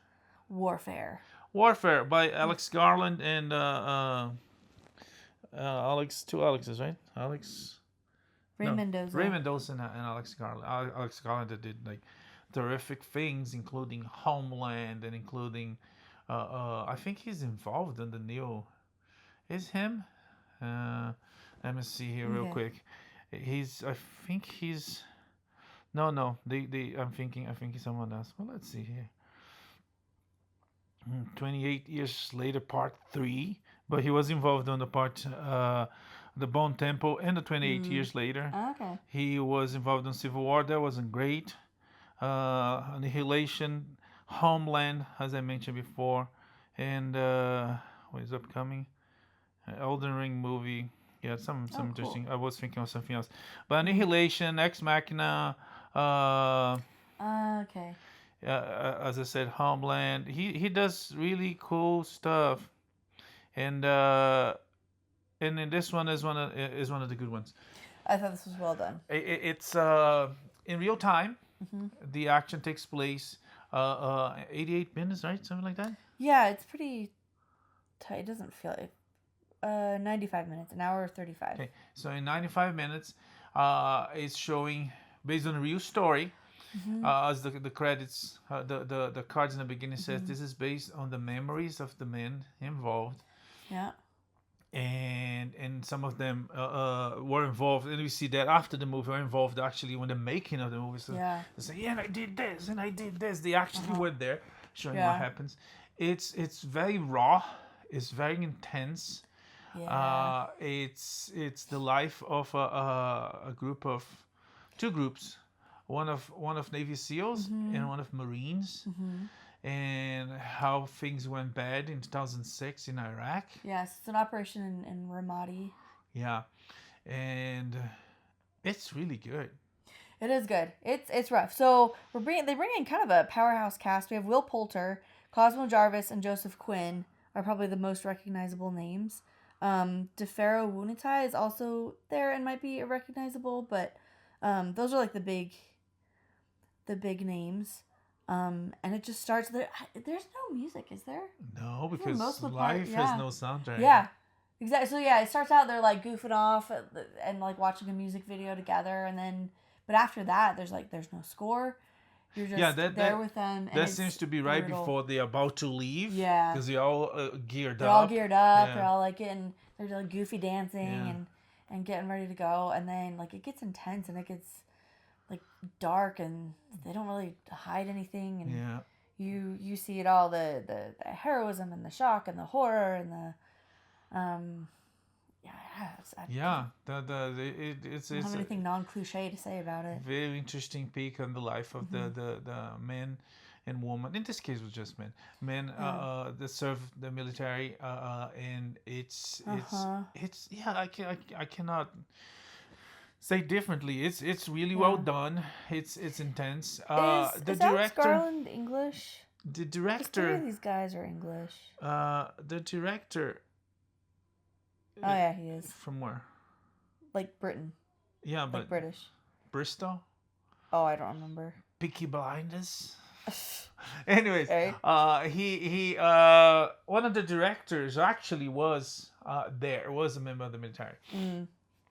[SPEAKER 1] Warfare
[SPEAKER 2] by Alex Garland and two Alexes, right? Ray Mendoza and Alex Garland. Alex Garland that did like terrific things, including Homeland and including I think he's involved in the new. Is him? Let me see here real quick. I think he's. No. I'm thinking he's someone else. Well, let's see here. 28 years later, part 3, but he was involved on the part, the Bone Temple, and the 28 years later.
[SPEAKER 1] Okay.
[SPEAKER 2] He was involved in Civil War. That wasn't great. Annihilation, Homeland, as I mentioned before, and what is upcoming? Elden Ring movie. Yeah, some interesting. Cool. I was thinking of something else, but Annihilation, Ex Machina.
[SPEAKER 1] Okay.
[SPEAKER 2] As I said, Homeland. He does really cool stuff, and then this one is one of the good ones.
[SPEAKER 1] I thought this was well done.
[SPEAKER 2] It's in real time. The action takes place 88 minutes, right? Something like that.
[SPEAKER 1] Yeah, it's pretty tight. It doesn't feel it. 95 minutes, an hour 35.
[SPEAKER 2] Okay, so in 95 minutes, it's showing based on a real story. As the credits, the cards in the beginning says, this is based on the memories of the men involved.
[SPEAKER 1] Yeah.
[SPEAKER 2] And some of them were involved, and we see that after the movie were involved actually when the making of the movie. So they say, and I did this, and I did this. They actually were there, showing what happens. It's very raw. It's very intense. Yeah. It's the life of a group of two groups. One of Navy SEALs and one of Marines, and how things went bad in 2006 in Iraq.
[SPEAKER 1] Yes, it's an operation in Ramadi.
[SPEAKER 2] Yeah, and it's really good.
[SPEAKER 1] It is good. It's rough. So they bring in kind of a powerhouse cast. We have Will Poulter, Cosmo Jarvis, and Joseph Quinn are probably the most recognizable names. DeFaro Wunatai is also there and might be recognizable, but those are like the big names. And it just starts there. There's no music, is there?
[SPEAKER 2] No, because life has no soundtrack.
[SPEAKER 1] Yeah, exactly. So yeah, it starts out they're like goofing off and like watching a music video together, and then but after that there's no score. You're just there with them. And
[SPEAKER 2] that seems to be right before they're about to leave.
[SPEAKER 1] Yeah,
[SPEAKER 2] because they're all geared up.
[SPEAKER 1] They're all geared up. Yeah. They're all like they're like goofy dancing and getting ready to go, and then like it gets intense and it gets like dark, and they don't really hide anything, and you see it all the heroism and the shock and the horror and
[SPEAKER 2] Yeah,
[SPEAKER 1] I don't have anything non-cliche to say about it.
[SPEAKER 2] Very interesting peek on the life of the men and women. In this case, it was just men that serve the military, and it's yeah. I cannot say differently. It's really well done. It's intense.
[SPEAKER 1] Is Alex Garland English?
[SPEAKER 2] The
[SPEAKER 1] Three
[SPEAKER 2] director.
[SPEAKER 1] of these guys are English.
[SPEAKER 2] The director.
[SPEAKER 1] Oh yeah, he is.
[SPEAKER 2] From where?
[SPEAKER 1] Like Britain.
[SPEAKER 2] Yeah,
[SPEAKER 1] like
[SPEAKER 2] but
[SPEAKER 1] British.
[SPEAKER 2] Bristol.
[SPEAKER 1] Oh, I don't remember.
[SPEAKER 2] Peaky Blinders. Anyways,
[SPEAKER 1] Okay.
[SPEAKER 2] he one of the directors actually was was a member of the military,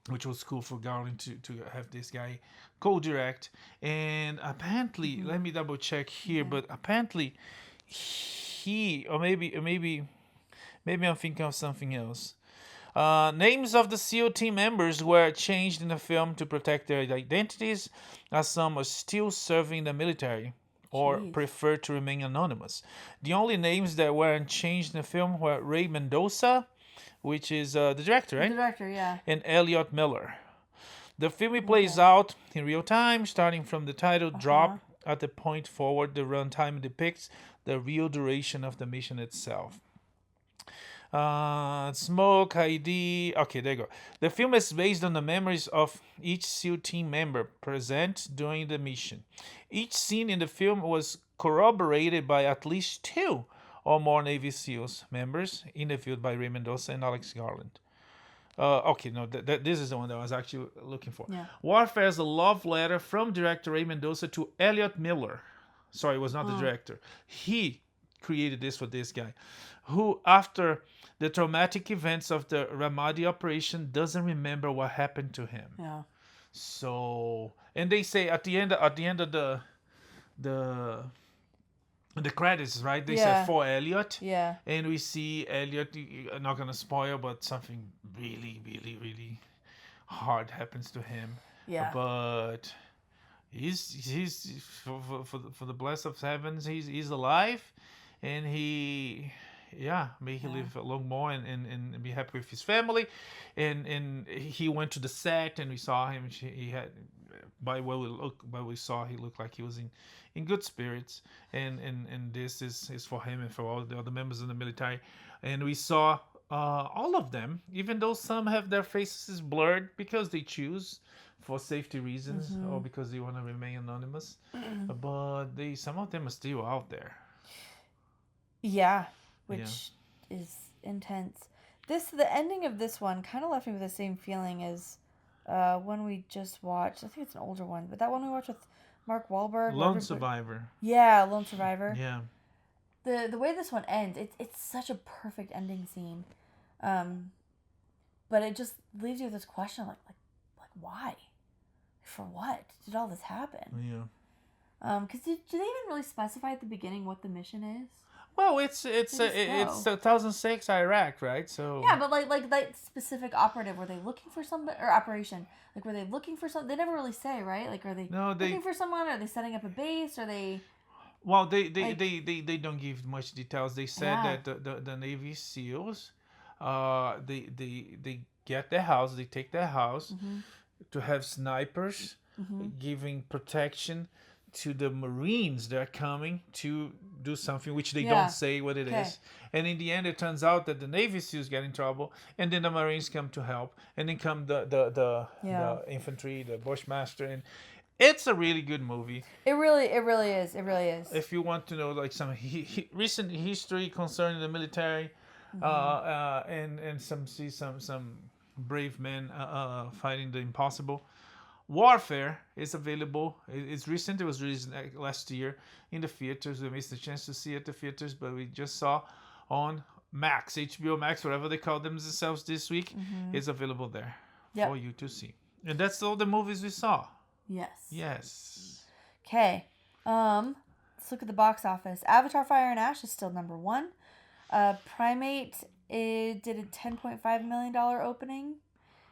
[SPEAKER 2] which was cool for Garland to have this guy co-direct. And apparently, let me double check here, but apparently he or maybe I'm thinking of something else. Names of the SEAL team members were changed in the film to protect their identities, as some are still serving the military or prefer to remain anonymous. The only names that weren't changed in the film were Ray Mendoza, which is the director, right?
[SPEAKER 1] The director, yeah.
[SPEAKER 2] And Elliot Miller. The film plays out in real time, starting from the title drop at the point forward. The runtime depicts the real duration of the mission itself. Smoke ID. Okay, there you go. The film is based on the memories of each SEAL team member present during the mission. Each scene in the film was corroborated by at least 2 or more Navy SEALs members interviewed by Ray Mendoza and Alex Garland. Okay, no, this is the one that I was actually looking for.
[SPEAKER 1] Yeah.
[SPEAKER 2] Warfare is a love letter from director Ray Mendoza to Elliot Miller. Sorry, it was not the director. He created this for this guy, who, after the traumatic events of the Ramadi operation, doesn't remember what happened to him.
[SPEAKER 1] Yeah.
[SPEAKER 2] So, and they say at the end of the credits, right? They said for Elliot.
[SPEAKER 1] Yeah.
[SPEAKER 2] And we see Elliot. I'm not gonna spoil, but something really, really, really hard happens to him.
[SPEAKER 1] Yeah.
[SPEAKER 2] But he's for the bless of heavens, he's alive, and may he live a long more and be happy with his family. And he went to the set, and we saw him. He had, by what we saw, he looked like he was in good spirits. And this is for him and for all the other members of the military. And we saw all of them, even though some have their faces blurred because they choose for safety reasons or because they want to remain anonymous. But some of them are still out there.
[SPEAKER 1] Yeah, which is intense. The ending of this one kind of left me with the same feeling as one we just watched. I think it's an older one, but that one we watched with Mark Wahlberg.
[SPEAKER 2] Lone Survivor.
[SPEAKER 1] Yeah, Lone Survivor.
[SPEAKER 2] Yeah.
[SPEAKER 1] The way this one ends, it's such a perfect ending scene, but it just leaves you with this question like why, for what did all this happen?
[SPEAKER 2] Yeah.
[SPEAKER 1] Because do they even really specify at the beginning what the mission is?
[SPEAKER 2] Well, it's 2006 Iraq, right? So
[SPEAKER 1] yeah, but like that specific operative, were they looking for somebody, or operation? Like, were they looking for something? They never really say, right? Like, are they looking for someone? Are they setting up a base? Are they?
[SPEAKER 2] Well, they don't give much details. They said that the Navy SEALs, they get their house, they take their house to have snipers giving protection to the Marines that are coming to do something, which they don't say what it is. And in the end, it turns out that the Navy SEALs get in trouble, and then the Marines come to help, and then come the infantry, the Bushmaster, and it's a really good movie. It really is. If you want to know like some recent history concerning the military, and some brave men fighting the impossible. Warfare is available. It's recent. It was released last year in the theaters. We missed the chance to see it at the theaters, but we just saw on Max, HBO Max, whatever they call themselves this week. It's available there for you to see. And that's all the movies we saw. Yes.
[SPEAKER 1] Okay. Let's look at the box office. Avatar: Fire and Ash is still number 1. Primate, it did a $10.5 million opening.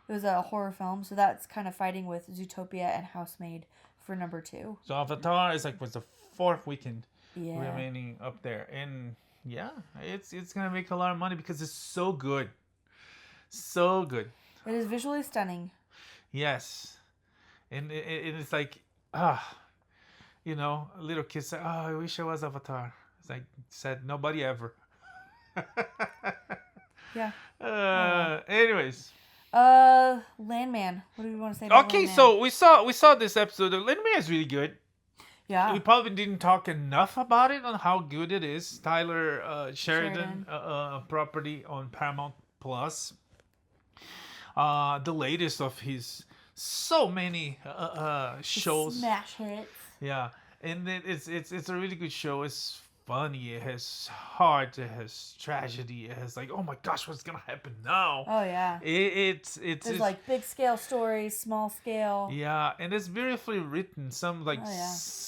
[SPEAKER 1] It was a horror film, so that's kind of fighting with Zootopia and Housemaid for number 2.
[SPEAKER 2] So Avatar is was the 4th weekend remaining up there, and it's gonna make a lot of money because it's so good. So good.
[SPEAKER 1] It is visually stunning.
[SPEAKER 2] Yes. And it's like, you know, a little kid said, I wish I was Avatar. It's like, said nobody ever.
[SPEAKER 1] Yeah.
[SPEAKER 2] Anyways.
[SPEAKER 1] Landman. What do we want to say about
[SPEAKER 2] Okay,
[SPEAKER 1] Landman?
[SPEAKER 2] so we saw this episode. Landman is really good.
[SPEAKER 1] Yeah.
[SPEAKER 2] We probably didn't talk enough about it on how good it is. Tyler Sheridan. Property on Paramount Plus. The latest of his so many shows.
[SPEAKER 1] Smash hits.
[SPEAKER 2] Yeah, and it's a really good show. It's funny. It has heart. It has tragedy. It has like, oh my gosh, what's gonna happen now?
[SPEAKER 1] Oh yeah.
[SPEAKER 2] It's
[SPEAKER 1] like big scale stories, small scale.
[SPEAKER 2] Yeah, and it's beautifully written. Some like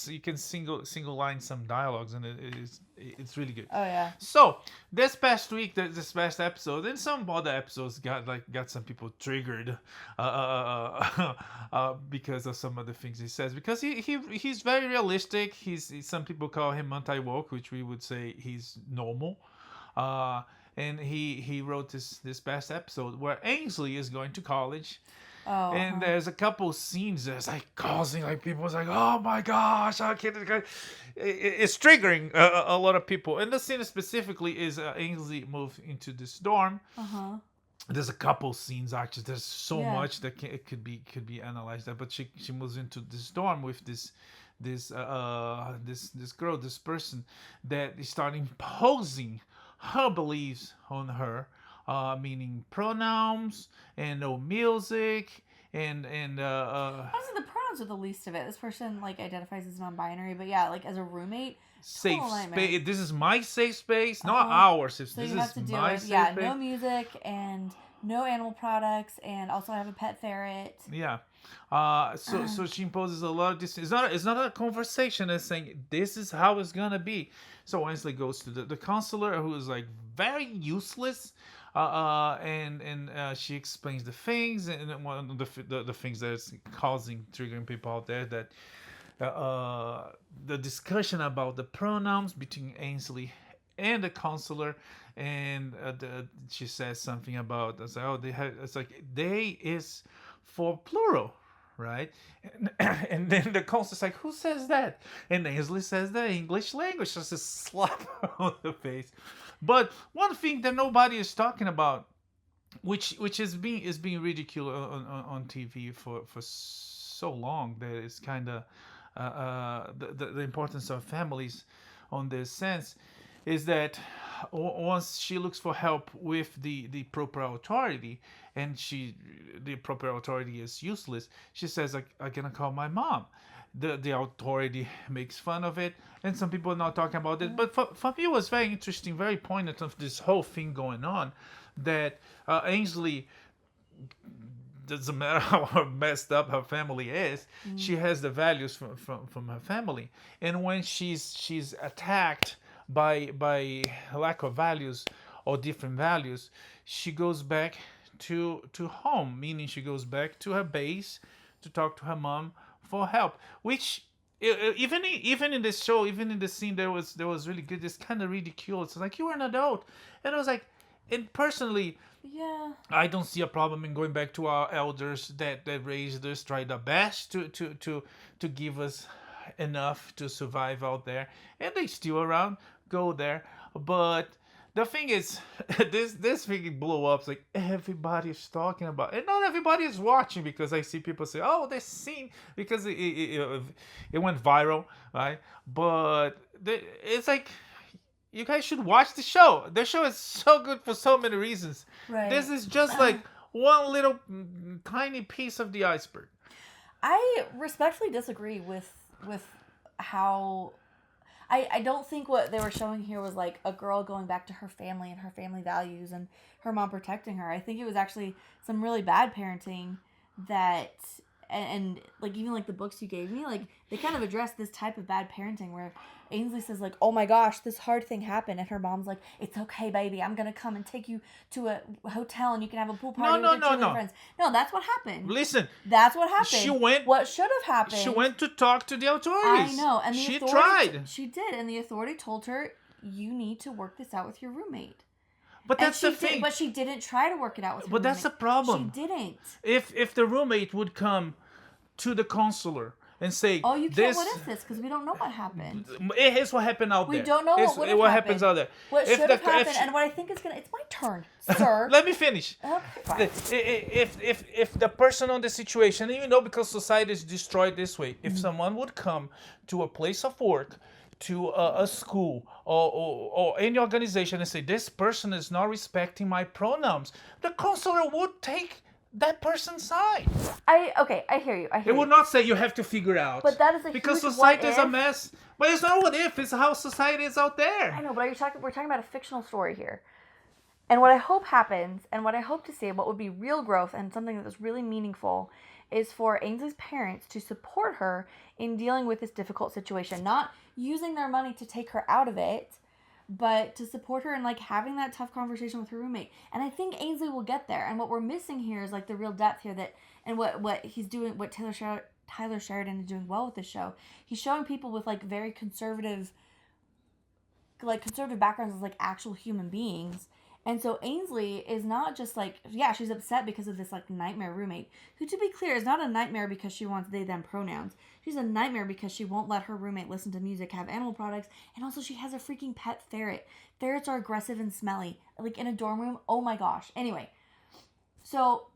[SPEAKER 2] you can single line some dialogues, and it's really good.
[SPEAKER 1] Oh yeah.
[SPEAKER 2] So this past week, this past episode, and some other episodes got some people triggered, because of some of the things he says. Because he's very realistic. He's some people call him anti-woke, which we would say he's normal. And he wrote this past episode where Ainsley is going to college.
[SPEAKER 1] Oh,
[SPEAKER 2] and there's a couple scenes that's like causing like people's like, oh my gosh, how can it? It's triggering a lot of people. And the scene specifically is Ainsley moved into this dorm. There's a couple scenes actually. There's so much that it could be analyzed there. But she moves into this dorm with this girl, this person that is starting imposing her beliefs on her. Meaning pronouns and no music and
[SPEAKER 1] honestly, the pronouns are the least of it. This person like identifies as non-binary, but yeah, like as a roommate,
[SPEAKER 2] safe space. This is my safe space, not our safe space.
[SPEAKER 1] So you
[SPEAKER 2] this
[SPEAKER 1] have to
[SPEAKER 2] is
[SPEAKER 1] deal
[SPEAKER 2] my
[SPEAKER 1] with
[SPEAKER 2] safe space.
[SPEAKER 1] no music and no animal products, and also I have a pet ferret.
[SPEAKER 2] Yeah. So she imposes a lot of this. It's not a conversation. It's saying this is how it's gonna be. So Ainsley goes to the counselor, who is like very useless. And she explains the things, and one of the things that's triggering people out there, that the discussion about the pronouns between Ainsley and the counselor, and she says something about they is for plural, right? And then the counselor's like, who says that? And Ainsley says the English language. Just a slap on the face. But one thing that nobody is talking about, which is being ridiculed on TV for so long, that it's kind of the importance of families on this sense, is that once she looks for help with the proper authority, and the proper authority is useless, she says, I'm gonna call my mom. The authority makes fun of it, and some people are not talking about it. But for me, it was very interesting, very poignant of this whole thing going on, that Ainsley, doesn't matter how messed up her family is, she has the values from her family. And when she's attacked by lack of values or different values, she goes back to home, meaning she goes back to her base to talk to her mom for help. Which even in this show, even in the scene, there was really good. It's kind of ridiculous. It's like, you are an adult, and I was like, and personally,
[SPEAKER 1] yeah,
[SPEAKER 2] I don't see a problem in going back to our elders that raised us, tried their best to give us enough to survive out there, and they still around. Go there. But the thing is, this thing blew up. It's like everybody's talking about it. And not everybody is watching, because I see people say, oh, this scene, because it went viral, right? But it's like, you guys should watch the show. The show is so good for so many reasons.
[SPEAKER 1] Right.
[SPEAKER 2] This is just like one little tiny piece of the iceberg.
[SPEAKER 1] I respectfully disagree with how... I don't think what they were showing here was like a girl going back to her family and her family values and her mom protecting her. I think it was actually some really bad parenting that, and like even like the books you gave me, like they kind of address this type of bad parenting where Ainsley says like, oh my gosh, this hard thing happened, and her mom's like, it's okay, baby, I'm gonna come and take you to a hotel and you can have a pool party with your two friends. No, that's what happened.
[SPEAKER 2] Listen,
[SPEAKER 1] that's what happened.
[SPEAKER 2] She went.
[SPEAKER 1] What should have happened?
[SPEAKER 2] She went to talk to the authorities.
[SPEAKER 1] I know, and
[SPEAKER 2] she tried.
[SPEAKER 1] She did, and the authority told her, you need to work this out with your roommate.
[SPEAKER 2] But that's the thing.
[SPEAKER 1] But she didn't try to work it out with her
[SPEAKER 2] But that's the problem.
[SPEAKER 1] She didn't.
[SPEAKER 2] If the roommate would come to the counselor and say,
[SPEAKER 1] "Oh, you can't. What is this? Because we don't know what happened.
[SPEAKER 2] Here's what happened out there.
[SPEAKER 1] We don't know what
[SPEAKER 2] happens out there.
[SPEAKER 1] What should have happened, and what I think is gonna. It's my turn, sir.
[SPEAKER 2] Let me finish.
[SPEAKER 1] Okay, fine.
[SPEAKER 2] If the person on the situation, because society is destroyed this way, if someone would come to a place of work, to a school or any organization and say, this person is not respecting my pronouns, the counselor would take that person's side.
[SPEAKER 1] I hear you.
[SPEAKER 2] It would not say you have to figure out.
[SPEAKER 1] But that is
[SPEAKER 2] because society is a mess. But it's not what if, it's how society is out there.
[SPEAKER 1] I know, but we're talking about a fictional story here. And what I hope happens, and what I hope to see, what would be real growth and something that was really meaningful, is for Ainsley's parents to support her in dealing with this difficult situation. Not using their money to take her out of it, but to support her in like having that tough conversation with her roommate. And I think Ainsley will get there. And what we're missing here is like the real depth here and what he's doing, what Tyler Sheridan is doing well with the show. He's showing people with like very conservative backgrounds as like actual human beings. And so Ainsley is not just like, yeah, she's upset because of this like nightmare roommate, who, to be clear, is not a nightmare because she wants they them pronouns. She's a nightmare because she won't let her roommate listen to music, have animal products, and also she has a freaking pet ferret. Ferrets are aggressive and smelly. Like in a dorm room, oh my gosh. Anyway, so,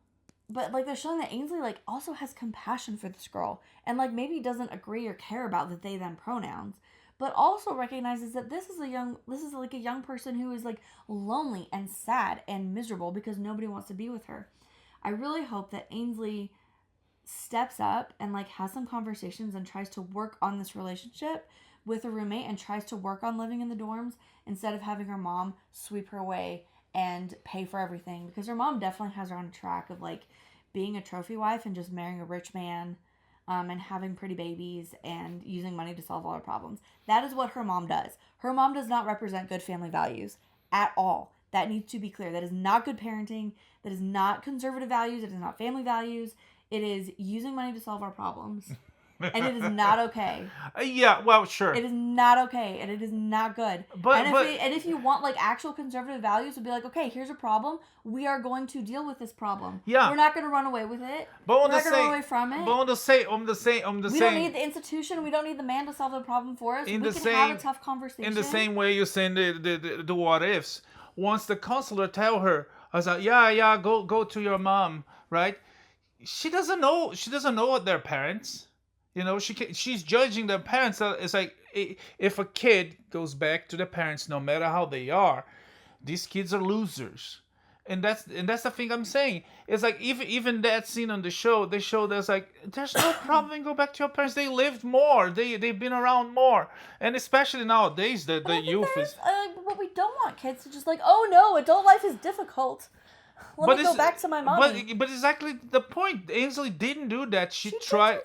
[SPEAKER 1] but like they're showing that Ainsley like also has compassion for this girl and like maybe doesn't agree or care about the they them pronouns, but also recognizes that this is a young person who is like lonely and sad and miserable because nobody wants to be with her. I really hope that Ainsley steps up and like has some conversations and tries to work on this relationship with a roommate and tries to work on living in the dorms instead of having her mom sweep her away and pay for everything, because her mom definitely has her on a track of like being a trophy wife and just marrying a rich man. And having pretty babies and using money to solve all her problems. That is what her mom does. Her mom does not represent good family values at all. That needs to be clear. That is not good parenting. That is not conservative values. It is not family values. It is using money to solve our problems. And it is not okay.
[SPEAKER 2] Yeah, well, sure.
[SPEAKER 1] It is not okay, and it is not good. And if you want like actual conservative values, would be like, okay, here's a problem. We are going to deal with this problem.
[SPEAKER 2] Yeah.
[SPEAKER 1] We're not going to run away with it.
[SPEAKER 2] But
[SPEAKER 1] we're not going to run away from it.
[SPEAKER 2] But on the same.
[SPEAKER 1] We don't need the institution. We don't need the man to solve the problem for us. We can have a tough conversation.
[SPEAKER 2] In the same way you're saying the what ifs. Once the counselor tell her, I was like, yeah, go to your mom, right? She doesn't know what their parents. She's judging their parents. It's like if a kid goes back to the parents, no matter how they are, these kids are losers, and that's the thing I'm saying. It's like even that scene on the show, they show there's no problem. Go back to your parents. They lived more. They've been around more, and especially nowadays the youth is.
[SPEAKER 1] But we don't want kids to just like, oh no, adult life is difficult. Let me go back to my mom.
[SPEAKER 2] But exactly the point. Ainsley didn't do that. She tried.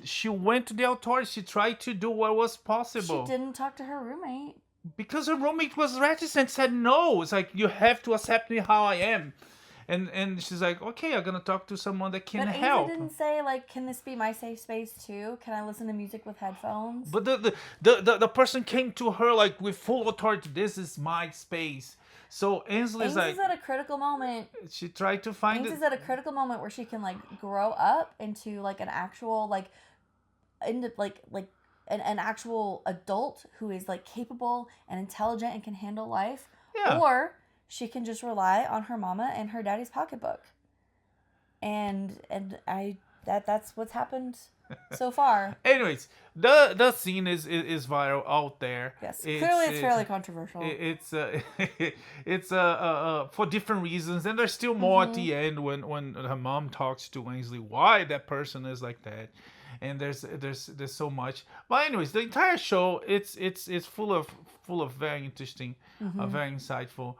[SPEAKER 2] She went to the authorities. She tried to do what was possible.
[SPEAKER 1] She didn't talk to her roommate.
[SPEAKER 2] Because her roommate was reticent, said no. It's like, you have to accept me how I am. And she's like, okay, I'm going to talk to someone that can help.
[SPEAKER 1] But Ainsley didn't say, like, can this be my safe space too? Can I listen to music with headphones?
[SPEAKER 2] But the person came to her, like, with full authority. This is my space. So Ainsley's like...
[SPEAKER 1] at a critical moment.
[SPEAKER 2] She tried to find
[SPEAKER 1] Ainsley's at a critical moment where she can, like, grow up into, like, an actual, like... An actual adult who is like capable and intelligent and can handle life, or she can just rely on her mama and her daddy's pocketbook. And that's what's happened so far.
[SPEAKER 2] Anyways, the scene is viral out there.
[SPEAKER 1] Yes, clearly it's fairly controversial.
[SPEAKER 2] It's for different reasons, and there's still more at the end when her mom talks to Ainsley why that person is like that. And there's so much, but anyways, the entire show it's full of very interesting, very insightful.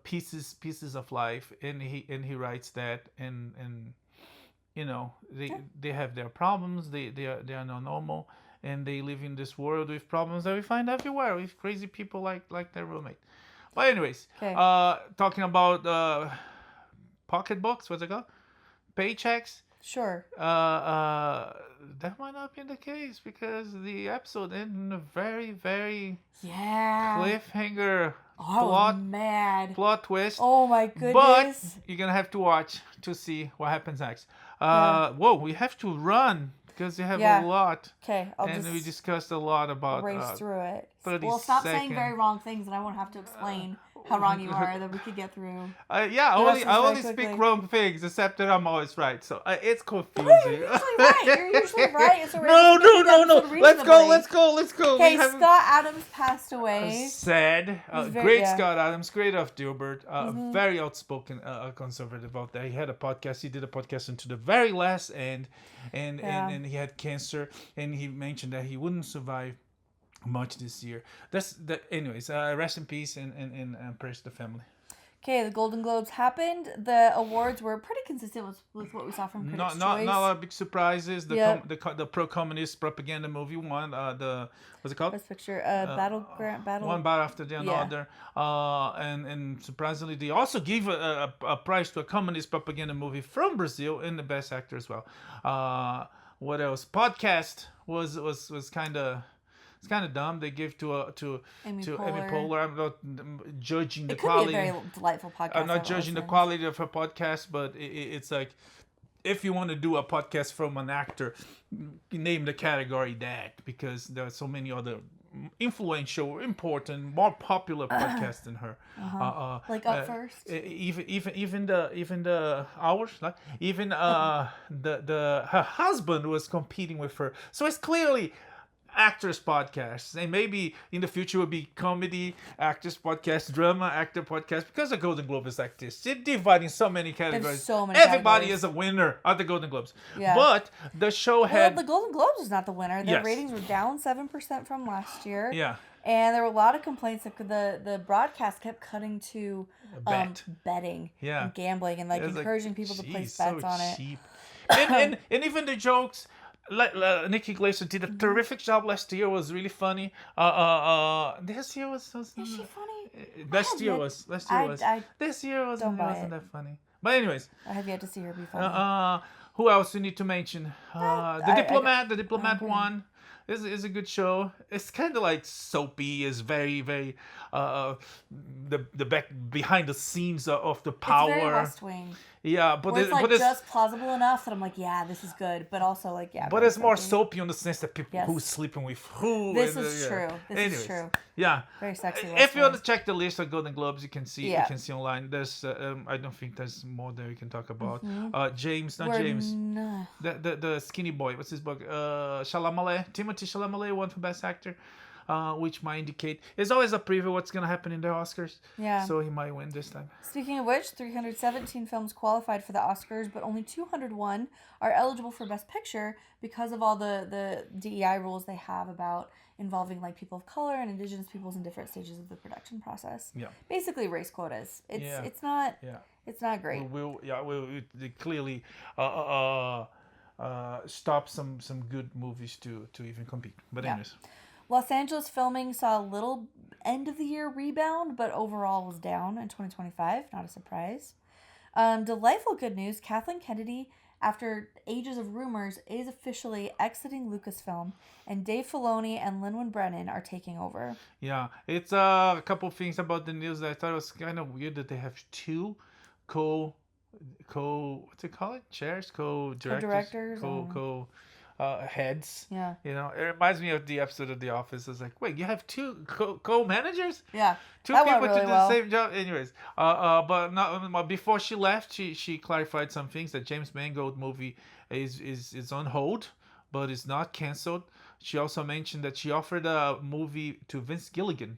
[SPEAKER 2] Pieces of life, and he writes that, and they have their problems. They are not normal, and they live in this world with problems that we find everywhere with crazy people like their roommate. But anyways, talking about pocketbooks, what's it called? Paychecks.
[SPEAKER 1] Sure.
[SPEAKER 2] That might not be the case because the episode ended in a very, very
[SPEAKER 1] Yeah.
[SPEAKER 2] cliffhanger
[SPEAKER 1] I was mad.
[SPEAKER 2] plot twist.
[SPEAKER 1] Oh my goodness.
[SPEAKER 2] But you're gonna have to watch to see what happens next. Whoa, we have to run because you have a lot.
[SPEAKER 1] Okay,
[SPEAKER 2] we discussed a lot about
[SPEAKER 1] race through it.
[SPEAKER 2] 30
[SPEAKER 1] Well, stop saying
[SPEAKER 2] second.
[SPEAKER 1] very wrong things, and I won't have to explain how wrong you are. That we could get through.
[SPEAKER 2] I only speak wrong things, except that I'm always right. So it's confusing.
[SPEAKER 1] You're usually right. You're usually right. So
[SPEAKER 2] no. Let's go.
[SPEAKER 1] Okay, Scott Adams passed away.
[SPEAKER 2] Sad. Scott Adams, great of Dilbert. Very outspoken conservative out there. He had a podcast. He did a podcast until the very last end, and he had cancer, and he mentioned that he wouldn't survive much this year. Anyways, rest in peace and prayers to the family.
[SPEAKER 1] Okay, the Golden Globes happened. The awards were pretty consistent with what we saw from Critics' Choice.
[SPEAKER 2] Not a lot of big surprises. The pro-communist propaganda movie won. What's it called?
[SPEAKER 1] Best Picture. Battle.
[SPEAKER 2] One battle after the another. And surprisingly, they also gave a prize to a communist propaganda movie from Brazil in the Best Actor as well. What else? Podcast was kind of. It's kind of dumb. They give to Amy Poehler. I'm not judging the quality.
[SPEAKER 1] It could be a very delightful podcast.
[SPEAKER 2] I'm not judging the quality of her podcast, but it's like, if you want to do a podcast from an actor, name the category that, because there are so many other influential, important, more popular podcasts than her.
[SPEAKER 1] Like Up First.
[SPEAKER 2] Even the hours, like even her husband was competing with her. So it's clearly actors podcasts, and maybe in the future will be comedy actors podcast, drama actor podcast, because the Golden Globe is like this. It's dividing so many categories. Everybody is a winner at the Golden Globes. Yeah. But the show had
[SPEAKER 1] the Golden Globes was not the winner. Their ratings were down 7% from last year.
[SPEAKER 2] Yeah.
[SPEAKER 1] And there were a lot of complaints that the broadcast kept cutting to betting and gambling and encouraging people to place bets on it.
[SPEAKER 2] and even the jokes. Nikki Glaser did a terrific job last year. It was really funny. This year was
[SPEAKER 1] is she funny?
[SPEAKER 2] Last year this year wasn't that funny. But anyways,
[SPEAKER 1] I have yet to see her be funny.
[SPEAKER 2] Who else we need to mention? The Diplomat won. Is a good show. It's kind of like soapy. It's very, very the back behind the scenes of the power.
[SPEAKER 1] It's very West Wing.
[SPEAKER 2] Yeah, but
[SPEAKER 1] it's just plausible enough that I'm like, yeah, this is good. But also
[SPEAKER 2] but it's more soapy in the sense that people who's sleeping with who.
[SPEAKER 1] This is true. This is true.
[SPEAKER 2] Yeah.
[SPEAKER 1] Very sexy.
[SPEAKER 2] If you want to check the list of Golden Globes, you can see online. There's I don't think there's more that we can talk about. The skinny boy. What's his book? Timothée Chalamet won for Best Actor. Which might indicate it's always a preview what's going to happen in the Oscars. Yeah. So he might win this time.
[SPEAKER 1] Speaking of which, 317 films qualified for the Oscars, but only 201 are eligible for Best Picture because of all the DEI rules they have about involving people of color and indigenous peoples in different stages of the production process. Yeah. Basically race quotas. It's not great.
[SPEAKER 2] We'll clearly stop some good movies to even compete. But anyways.
[SPEAKER 1] Los Angeles filming saw a little end of the year rebound, but overall was down in 2025. Not a surprise. Delightful good news. Kathleen Kennedy, after ages of rumors, is officially exiting Lucasfilm, and Dave Filoni and Lynwen Brennan are taking over.
[SPEAKER 2] Yeah, it's a couple of things about the news that I thought it was kind of weird that they have two what's it called? Chairs? Co-directors? Heads. Yeah. It reminds me of the episode of The Office. It's like, wait, you have two co-managers?
[SPEAKER 1] Yeah.
[SPEAKER 2] Two people really to do the same job. Anyways, but before she left, she clarified some things. That James Mangold movie is on hold, but it's not canceled. She also mentioned that she offered a movie to Vince Gilligan,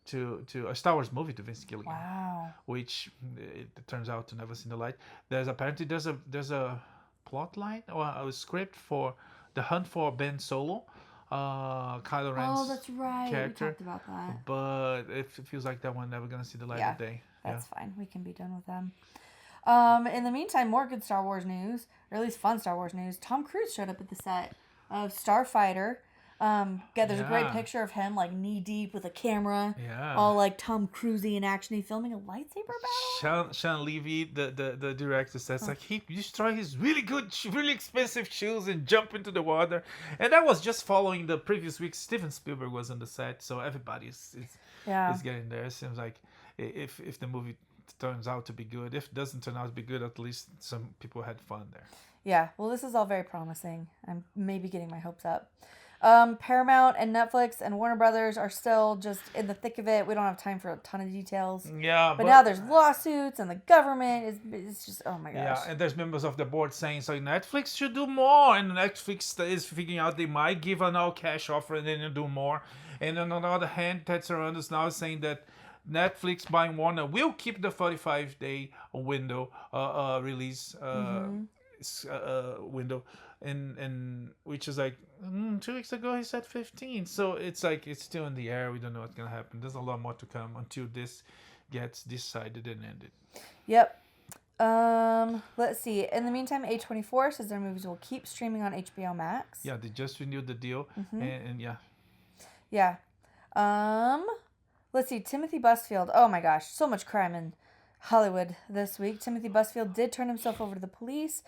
[SPEAKER 2] to a Star Wars movie to Vince Gilligan. Wow. Which it turns out to never seen the light. There's a plot line or a script for The Hunt for Ben Solo, Kylo Ren's
[SPEAKER 1] that's right.
[SPEAKER 2] character.
[SPEAKER 1] We talked about that.
[SPEAKER 2] But it feels like that one never gonna see the light of day.
[SPEAKER 1] That's fine. We can be done with them. In the meantime, more good Star Wars news, or at least fun Star Wars news. Tom Cruise showed up at the set of Starfighter. There's a great picture of him like knee deep with a camera, all like Tom Cruisey and actiony, filming a lightsaber battle.
[SPEAKER 2] Sean Levy, the director, says like he destroyed his really good, really expensive shoes and jump into the water, and that was just following the previous week. Steven Spielberg was on the set, so everybody is getting there. It seems like if the movie turns out to be good, if it doesn't turn out to be good, at least some people had fun there.
[SPEAKER 1] Yeah, well, this is all very promising. I'm maybe getting my hopes up. Paramount and Netflix and Warner Brothers are still just in the thick of it. We don't have time for a ton of details.
[SPEAKER 2] Yeah,
[SPEAKER 1] but now there's lawsuits and the government is just, oh my gosh.
[SPEAKER 2] Yeah, and there's members of the board saying so Netflix should do more, and Netflix is figuring out they might give an all cash offer and then do more. And on the other hand, Ted Sarandos now is saying that Netflix buying Warner will keep the 45-day window release window. And which is like 2 weeks ago he said 15, so it's like it's still in the air. We don't know what's gonna happen. There's a lot more to come until this gets decided and ended.
[SPEAKER 1] Yep. Let's see. In the meantime, A24 says their movies will keep streaming on HBO Max.
[SPEAKER 2] Yeah, they just renewed the deal, and yeah.
[SPEAKER 1] Let's see. Timothy Busfield. Oh my gosh, so much crime in Hollywood this week. Timothy Busfield did turn himself over to the police.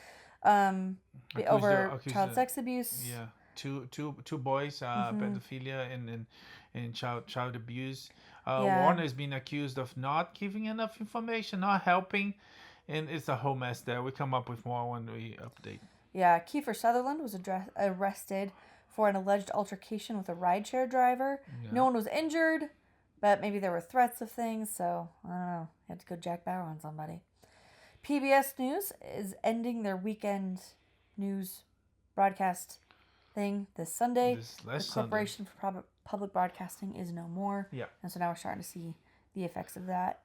[SPEAKER 1] Over child sex abuse.
[SPEAKER 2] Yeah, two boys, pedophilia and child abuse. Warner is being accused of not giving enough information, not helping, and it's a whole mess there. We come up with more when we update.
[SPEAKER 1] Yeah, Kiefer Sutherland was arrested for an alleged altercation with a rideshare driver. Yeah. No one was injured, but maybe there were threats of things, so I don't know. You had to go Jack Bauer on somebody. PBS News is ending their weekend news broadcast thing this Sunday. The Corporation for Public Broadcasting is no more. Yeah. And so now we're starting to see the effects of that.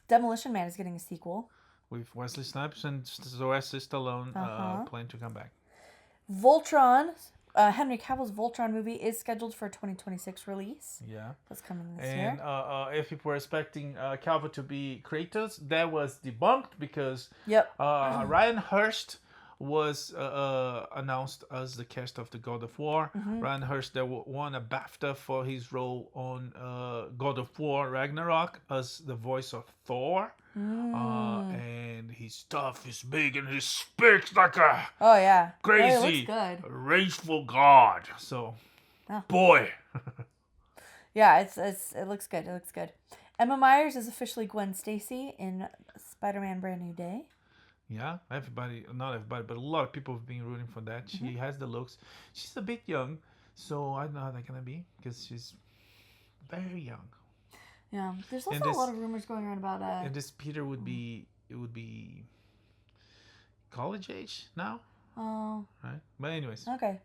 [SPEAKER 1] Demolition Man is getting a sequel. With
[SPEAKER 2] Wesley Snipes and Sylvester Stallone plan to come back.
[SPEAKER 1] Voltron, Henry Cavill's Voltron movie is scheduled for a 2026 release. Yeah. That's coming this year.
[SPEAKER 2] And if people were expecting Cavill to be Kratos, that was debunked because Ryan Hurst was announced as the cast of the God of War. Ryan Hurst that won a BAFTA for his role on God of War Ragnarok as the voice of Thor. And his stuff is big and he speaks like a crazy, rageful god. So, boy.
[SPEAKER 1] Yeah, it looks good. It looks good. Emma Myers is officially Gwen Stacy in Spider-Man Brand New Day.
[SPEAKER 2] Yeah, not everybody, but a lot of people have been rooting for that. She has the looks. She's a bit young, so I don't know how that's gonna be because she's very young.
[SPEAKER 1] Yeah, there's also a lot of rumors going around about.
[SPEAKER 2] And this Peter would be college age now.
[SPEAKER 1] Oh.
[SPEAKER 2] Right, but anyways.
[SPEAKER 1] Okay.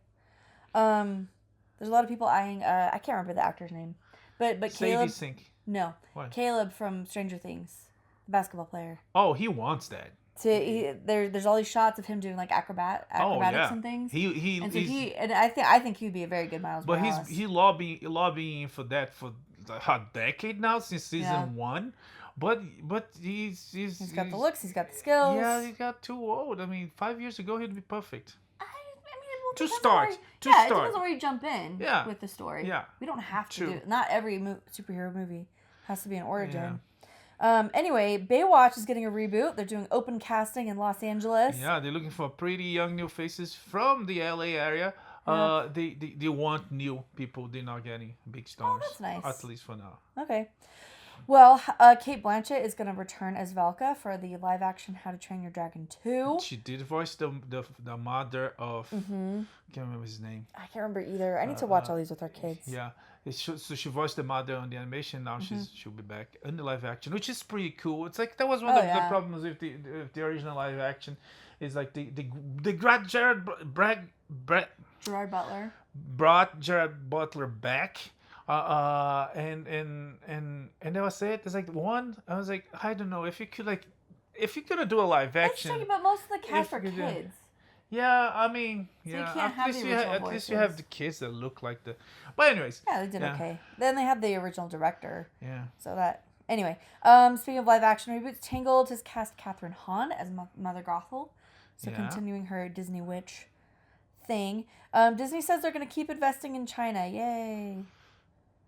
[SPEAKER 1] There's a lot of people eyeing. I can't remember the actor's name, but Caleb.
[SPEAKER 2] Sink.
[SPEAKER 1] No. What? Caleb from Stranger Things, the basketball player.
[SPEAKER 2] Oh, he wants that.
[SPEAKER 1] There's all these shots of him doing like acrobatics and things. I think he'd be a very good Miles Morales.
[SPEAKER 2] But he's lobbying for that for a decade now since season 1. But he's
[SPEAKER 1] got the looks, he's got the skills.
[SPEAKER 2] Yeah, he got too old. I mean, 5 years ago he'd be perfect.
[SPEAKER 1] It depends on where you jump in with the story. Yeah, we don't have to do. Not every superhero movie has to be an origin. Yeah. Anyway, Baywatch is getting a reboot. They're doing open casting in Los Angeles.
[SPEAKER 2] Yeah, they're looking for pretty young new faces from the LA area. They want new people. They're not getting big stars.
[SPEAKER 1] Oh, that's nice.
[SPEAKER 2] At least for now.
[SPEAKER 1] Okay. Well, Cate Blanchett is going to return as Valka for the live-action How to Train Your Dragon 2.
[SPEAKER 2] She did voice the mother of... I can't remember his name.
[SPEAKER 1] I can't remember either. I need to watch all these with our kids.
[SPEAKER 2] Yeah. So she voiced the mother on the animation. Now she'll be back in the live action, which is pretty cool. It's like that was one of the problems with the original live action. Is like the Gerard
[SPEAKER 1] Butler
[SPEAKER 2] brought Gerard Butler back. And that was it. It's like I was like, I don't know if you're gonna do a live action.
[SPEAKER 1] Let's talk about most of the cast are kids.
[SPEAKER 2] Yeah, I mean,
[SPEAKER 1] so you can't have the original
[SPEAKER 2] at least you have the kids that look like the. But anyways.
[SPEAKER 1] Yeah, they did okay. Then they had the original director.
[SPEAKER 2] Yeah.
[SPEAKER 1] So that anyway. Speaking of live action reboots, Tangled has cast Catherine Hahn as Mother Gothel, so continuing her Disney witch thing. Disney says they're going to keep investing in China. Yay.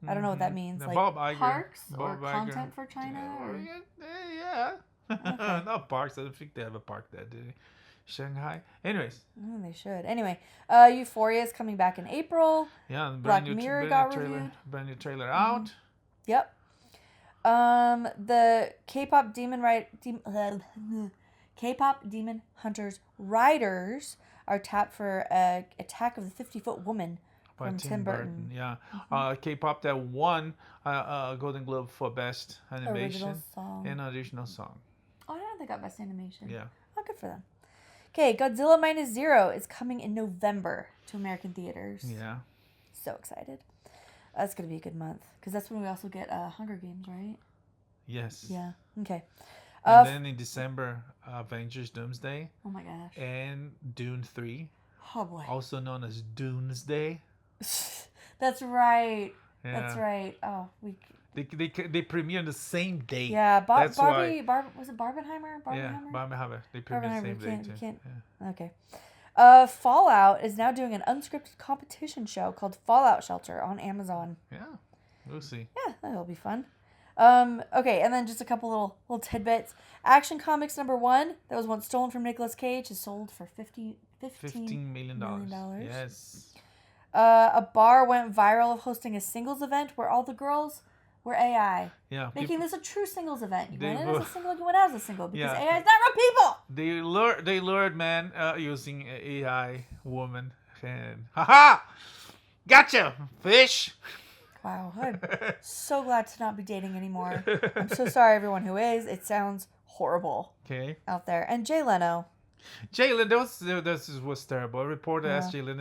[SPEAKER 1] I don't know what that means. Like
[SPEAKER 2] Bob Iger,
[SPEAKER 1] parks
[SPEAKER 2] Bob
[SPEAKER 1] or
[SPEAKER 2] Iger.
[SPEAKER 1] content for China? Or...
[SPEAKER 2] Yeah.
[SPEAKER 1] Okay.
[SPEAKER 2] Not parks. I don't think they have a park there, do they? Shanghai. Anyways.
[SPEAKER 1] They should. Anyway, Euphoria is coming back in April.
[SPEAKER 2] Yeah, and
[SPEAKER 1] Black Mirror got reviewed.
[SPEAKER 2] Brand new trailer out.
[SPEAKER 1] Yep. The K-pop Demon Hunters writers are tapped for Attack of the 50-Foot Woman from Tim Burton.
[SPEAKER 2] Yeah. K-pop that won Golden Globe for Best Animation
[SPEAKER 1] Original song.
[SPEAKER 2] and Original Song.
[SPEAKER 1] Oh, yeah, they got Best Animation.
[SPEAKER 2] Yeah.
[SPEAKER 1] Oh, good for them. Okay, Godzilla Minus Zero is coming in November to American theaters.
[SPEAKER 2] Yeah.
[SPEAKER 1] So excited. That's going to be a good month. Because that's when we also get Hunger Games, right?
[SPEAKER 2] Yes.
[SPEAKER 1] Yeah. Okay.
[SPEAKER 2] And then in December, Avengers Doomsday.
[SPEAKER 1] Oh my gosh.
[SPEAKER 2] And Dune 3.
[SPEAKER 1] Oh boy.
[SPEAKER 2] Also known as Doomsday.
[SPEAKER 1] That's right.
[SPEAKER 2] Yeah.
[SPEAKER 1] That's right. Oh,
[SPEAKER 2] They premiere on the same day.
[SPEAKER 1] Yeah,
[SPEAKER 2] That's
[SPEAKER 1] Barbie.
[SPEAKER 2] why.
[SPEAKER 1] Was it Barbenheimer?
[SPEAKER 2] Yeah, Barbenheimer. They premiere the same day too. Yeah.
[SPEAKER 1] Okay. Fallout is now doing an unscripted competition show called Fallout Shelter on Amazon.
[SPEAKER 2] Yeah, we'll see.
[SPEAKER 1] Yeah, that'll be fun. Okay, and then just a couple little tidbits. Action Comics #1 that was once stolen from Nicolas Cage is sold for $15
[SPEAKER 2] million. Yes.
[SPEAKER 1] A bar went viral of hosting a singles event where all the girls were AI.
[SPEAKER 2] Yeah.
[SPEAKER 1] Making this a true singles event. You
[SPEAKER 2] They
[SPEAKER 1] went in
[SPEAKER 2] were-
[SPEAKER 1] as a single, you went out as a single. Because
[SPEAKER 2] Yeah.
[SPEAKER 1] AI is not real people!
[SPEAKER 2] They lured man using AI woman and haha, gotcha fish.
[SPEAKER 1] Wow, I'm so glad to not be dating anymore. I'm so sorry, everyone who is. It sounds horrible
[SPEAKER 2] Okay.
[SPEAKER 1] out there. And Jay Leno.
[SPEAKER 2] Jalen, this was terrible. A reporter asked Jalen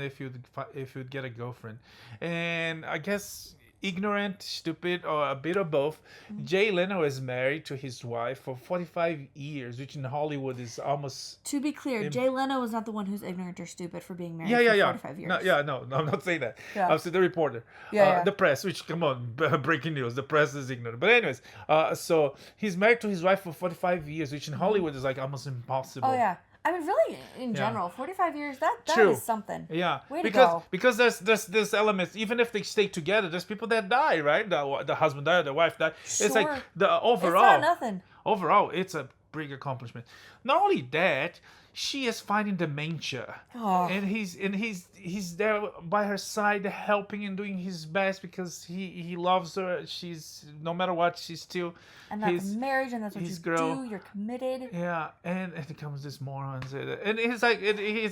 [SPEAKER 2] if you'd get a girlfriend, and I guess ignorant, stupid, or a bit of both. Jay Leno is married to his wife for 45 years, which in Hollywood is almost...
[SPEAKER 1] To be clear, Jay Leno is not the one who's ignorant or stupid for being married
[SPEAKER 2] Yeah.
[SPEAKER 1] for 45 years.
[SPEAKER 2] No, I'm not saying that.
[SPEAKER 1] Yeah.
[SPEAKER 2] I'm saying the reporter.
[SPEAKER 1] Yeah.
[SPEAKER 2] The press, which, come on, breaking news. The press is ignorant. But anyways, so he's married to his wife for 45 years, which in Hollywood is like almost impossible.
[SPEAKER 1] Oh, yeah. I mean, really, in general, 45 years, that
[SPEAKER 2] True.
[SPEAKER 1] is something.
[SPEAKER 2] Yeah,
[SPEAKER 1] Way to go.
[SPEAKER 2] because there's elements. Even if they stay together, there's people that die, right? The husband died, the wife died. It's like
[SPEAKER 1] Sure.
[SPEAKER 2] the overall.
[SPEAKER 1] It's not nothing.
[SPEAKER 2] Overall, it's a big accomplishment. Not only that, she is fighting dementia,
[SPEAKER 1] Oh.
[SPEAKER 2] and he's there by her side, helping and doing his best because he loves her. She's no matter what, she's still.
[SPEAKER 1] And that's marriage, and that's what you
[SPEAKER 2] girl.
[SPEAKER 1] do. You're committed.
[SPEAKER 2] Yeah, and it comes this moron and he's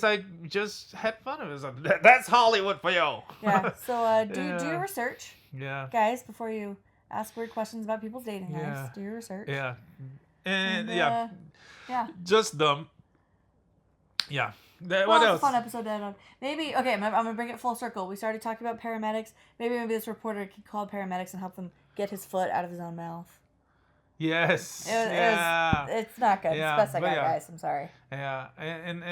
[SPEAKER 2] like just had fun of it. It's like, that's Hollywood for you.
[SPEAKER 1] Yeah. So do
[SPEAKER 2] Yeah.
[SPEAKER 1] your research,
[SPEAKER 2] Yeah.
[SPEAKER 1] guys, before you ask weird questions about people's dating lives.
[SPEAKER 2] Yeah.
[SPEAKER 1] Do your research.
[SPEAKER 2] Yeah. And
[SPEAKER 1] yeah.
[SPEAKER 2] just dumb. Yeah.
[SPEAKER 1] Well,
[SPEAKER 2] What
[SPEAKER 1] it's
[SPEAKER 2] else?
[SPEAKER 1] a fun episode to end on. Maybe, okay, I'm going to bring it full circle. We started talking about paramedics. Maybe this reporter could call paramedics and help them get his foot out of his own mouth.
[SPEAKER 2] Yes.
[SPEAKER 1] It's not good.
[SPEAKER 2] Yeah,
[SPEAKER 1] It's best I
[SPEAKER 2] but
[SPEAKER 1] got,
[SPEAKER 2] yeah.
[SPEAKER 1] guys. I'm sorry.
[SPEAKER 2] Yeah. And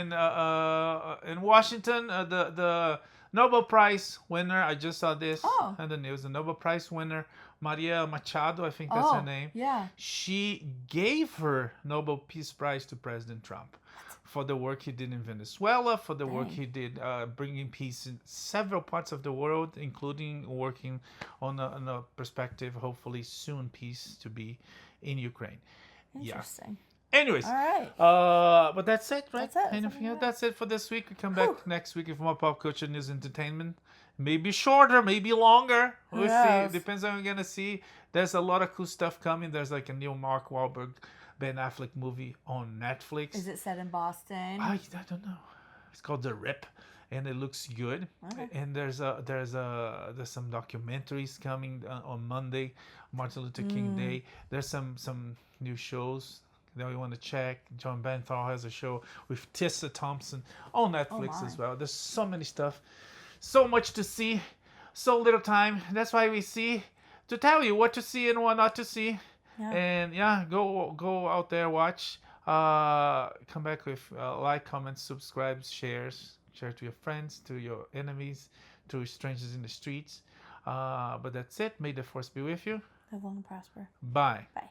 [SPEAKER 2] in Washington, the Nobel Prize winner, I just saw this on the news. The Nobel Prize winner, Maria Machado, I think that's her name.
[SPEAKER 1] Yeah.
[SPEAKER 2] She gave her Nobel Peace Prize to President Trump for the work he did in Venezuela, for the work he did bringing peace in several parts of the world, including working on a perspective, hopefully soon peace to be in Ukraine.
[SPEAKER 1] Interesting.
[SPEAKER 2] Yeah. Anyways,
[SPEAKER 1] All right.
[SPEAKER 2] but that's it, right?
[SPEAKER 1] That's it.
[SPEAKER 2] Anything else? That's it for this week. We come back next week with more pop culture news, entertainment. Maybe shorter, maybe longer. We'll see. Depends on what we're gonna see. There's a lot of cool stuff coming. There's like a new Mark Wahlberg, Ben Affleck movie on Netflix.
[SPEAKER 1] Is it set in Boston?
[SPEAKER 2] I don't know. It's called The Rip, and it looks good.
[SPEAKER 1] Okay.
[SPEAKER 2] And there's some documentaries coming on Monday, Martin Luther King Day. There's some new shows that we want to check. John Bernthal has a show with Tessa Thompson on Netflix as well. There's so many stuff, so much to see, so little time. That's why we see to tell you what to see and what not to see.
[SPEAKER 1] Yeah.
[SPEAKER 2] And go out there, watch. Come back with like, comments, subscribe, share to your friends, to your enemies, to strangers in the streets. But that's it. May the force be with you.
[SPEAKER 1] Live long and prosper.
[SPEAKER 2] Bye.
[SPEAKER 1] Bye.